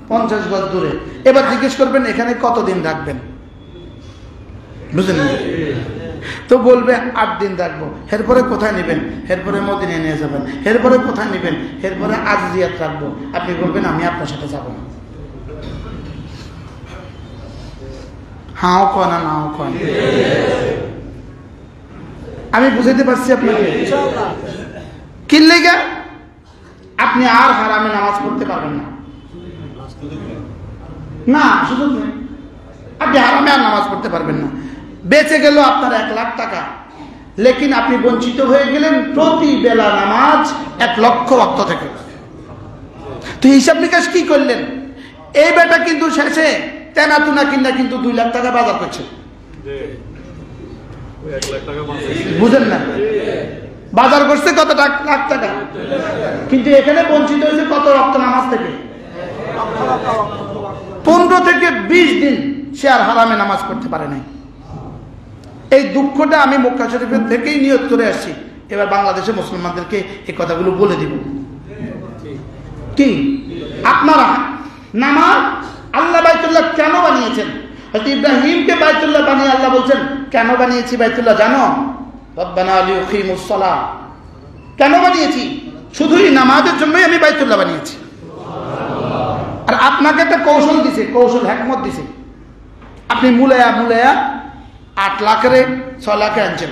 50 গজ দূরে। এবার জিজ্ঞেস করবেন এখানে কতদিন রাখবেন, বুঝলেন? তো বলবে 8 দিন রাখবো। এরপরে কোথায় নেবেন? এরপরে মদিনায় নিয়ে যাবেন। এরপরে কোথায় নেবেন? এরপরে আজিজিয়াত রাখবো। আপনি বলবেন আমি আপনার সাথে যাব না। হাও কয় না, নাও কয়। আমি বুঝাইতে পারছি আপনাকে? কি লেগে? আপনি আর হারামে নামাজ পড়তে পারবেন না। না, সুযোগ নেই। আপনি হারামে আর নামাজ পড়তে পারবেন না। বেঁচে গেল আপনার 1 লাখ টাকা, লেকিন আপনি বঞ্চিত হয়ে গেলেন প্রতি বেলা নামাজ 1 লক্ষ ওয়াক্ত থেকে। তো হিসাব নিকাশ কি করলেন? এই বেটা কিন্তু শেষে তেনা তুনা কিনা কিন্তু 2 লাখ টাকা বাজার করছে, বুঝেন না? বাজার করছে কত লাখ টাকা, কিন্তু এখানে বঞ্চিত হয়েছে কত রক্ত নামাজ থেকে? 15 থেকে 20 দিন সে আর হারামে নামাজ পড়তে পারে নাই। এই দুঃখটা আমি মক্কা শরীফের থেকেই নিয়ত করে আসছি। এবার বাংলাদেশের মুসলমানদেরকে এই কথাগুলো বলে দিব। কি আপনারা নামাজ আল্লাহ বাইতুল্লাহ কেন বানিয়েছেন? ইব্রাহিমকে বাইতুল্লাহ বানিয়ে আল্লাহ বলছেন কেন বানিয়েছি বাইতুল্লাহ জানো? রব্বানা লিয়ুকিমুস সালাহ। কেন বানিয়েছি? শুধুই নামাজের জন্যই আমি বাইতুল্লাহ বানিয়েছি। আর আপনাকে একটা কৌশল দিছে, কৌশল হিকমত দিছে। আপনি মুলায়া 8 লাখের 6 লাখে আনছেন,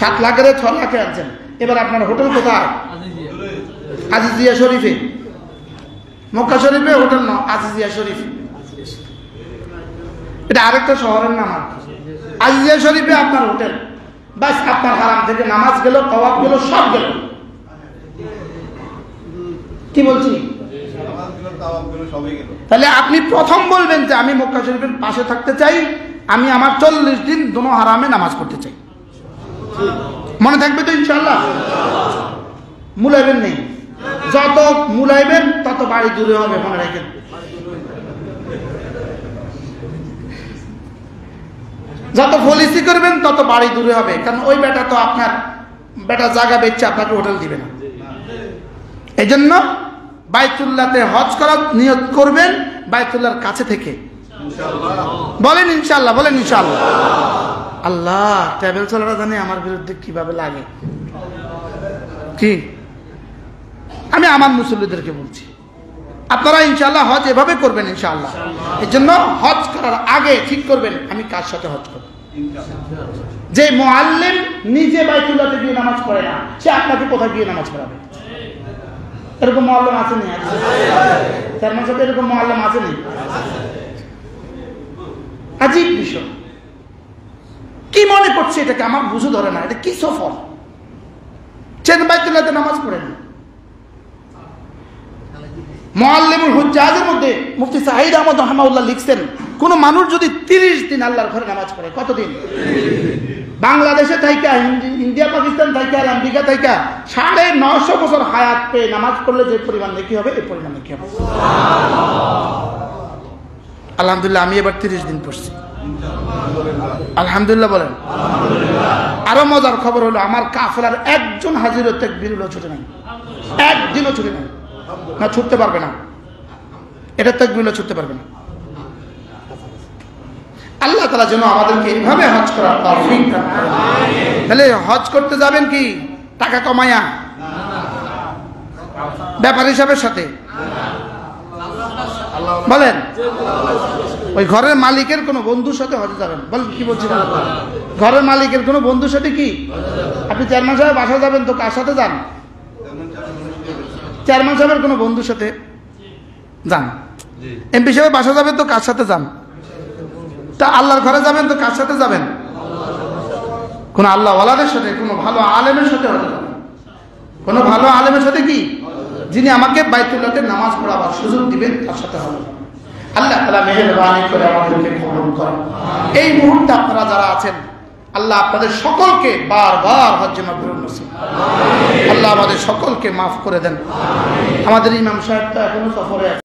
7 লাখের 6 লাখে আনছেন। এবার আপনার হোটেল কোথায়? আজিজিয়া শরীফে। মক্কা শরীফে হোটেল না, আজিজিয়া শরীফ। এটা আরেকটা শহরের নাম। আজিজিয়া শরীফে আপনার হোটেল। বাস আপনার হারাম থেকে নামাজ গেল, তওয়াফ গেল, সব গেল। কি বলছি? তাহলে আপনি প্রথম বলবেন যে আমি মক্কা শরীফের পাশে থাকতে চাই, আমি আমার 40 দিন দোনো হারামে নামাজ পড়তে চাই। মনে থাকবে তো ইনশাআল্লাহ? মুলাইবেন নেই, যত মুলাইবেন তত বাড়ি দূরে হবে, মনে রাখেন। যত পলিসি করবেন তত বাড়ি দূরে হবে, কারণ ওই বেটা তো আপনার বেটা জায়গা বেচছে, আপনাকে হোটেল দিবে না। এই জন্য বাইতুল্লাহতে হজ করার নিয়ত করবেন বাইতুল্লাহর কাছে থেকে। বলেন ইনশাআল্লাহ, বলেন ইনশাআল্লাহ। আল্লাহ, ট্রাভেল চালাটা জানে আমার বিরুদ্ধে কিভাবে লাগে। কি আমি আমার মুসল্লিদেরকে বলছি, আপনারা ইনশাআল্লাহ হজ এভাবে করবেন ইনশাআল্লাহ। এই জন্য হজ করার আগে ঠিক করবেন আমি কার সাথে হজ করব। যে মুআল্লিম নিজে বাইতুল্লাহতে গিয়ে নামাজ পড়ে না, সে আপনাকে কোথায় গিয়ে নামাজ পড়াবে? এরকম মুআল্লিম আছে না? চেয়ারম্যান সাহেব এরকম মুআল্লিম আছে না? আজীব বিষয়। কি মনে করছে এটাকে? আমার বুঝে ধরে না, এটা কি সফর? চেন বাইতুল্লাহতে নামাজ পড়ে না। মুআল্লিমুল হুজ্জাজের মধ্যে মুফতি সাঈদ আহমদ রাহমাহুল্লাহ লিখছেন, কোন মানুষ যদি 30 দিন আল্লাহর ঘরে নামাজ পড়ে, কতদিন? বাংলাদেশে থাইকা, ইন্ডিয়া পাকিস্তান থাইকা, আমেরিকা থাইকা 950 বছর হায়াত পেয়ে নামাজ পড়লে যে পরিমাণ নেকি হবে, এই পরিমাণ নেকি হবে। আলহামদুলিল্লাহ, আমি এবার 30 দিন পড়ছি। আলহামদুলিল্লাহ বলেন। আরো মজার খবর হলো, আমার কাফেলার একজন হাজির তাকবীরুল ছুটে নাই, একদিনও ছুটে নাই। না, ছুটতে পারবে না, এটা তাকবীরুল ছুটতে পারবে না। আল্লাহ তাআলা যেন আমাদেরকে এইভাবে হজ করার তৌফিক দান করেন। তাহলে হজ করতে যাবেন কি টাকা কমায়া? ব্যাপার হিসাবের সাথে বলেন। ওই ঘরের মালিকের কোনো বন্ধুর সাথে হজে যাবেন। বলেন কি বলছি? ঘরের মালিকের কোনো বন্ধুর সাথে কি? আপনি চেয়ারম্যান সাহেব বাসা যাবেন তো কার সাথে যান? চেয়ারম্যান সাহেবের কোনো বন্ধুর সাথে যান। এমপি সাহেব বাসা যাবেন তো কার সাথে যান? তা আল্লাহর ঘরে যাবেন তো কার সাথে যাবেন? কোন আল্লাহ ওয়ালাদের সাথে, কোনো ভালো আলেমের সাথে হতে যাবেন। কোনো ভালো আলেমের সাথে কি, যিনি আমাকে বাইতুল্লাহতে নামাজ পড়াবার সুযোগ দিবেন, তার সাথে হবে। আল্লাহ তাআলা মেহেরবানি করে আমাদেরকে কবুল করেন। এই মুহূর্তে আপনারা যারা আছেন, আল্লাহ আপনাদের সকলকে বারবার হজ্জে মাবরুর নসিব। আল্লাহ আমাদের সকলকে মাফ করে দেন। আমাদের ইমাম সাহেব তো এখনো সফরে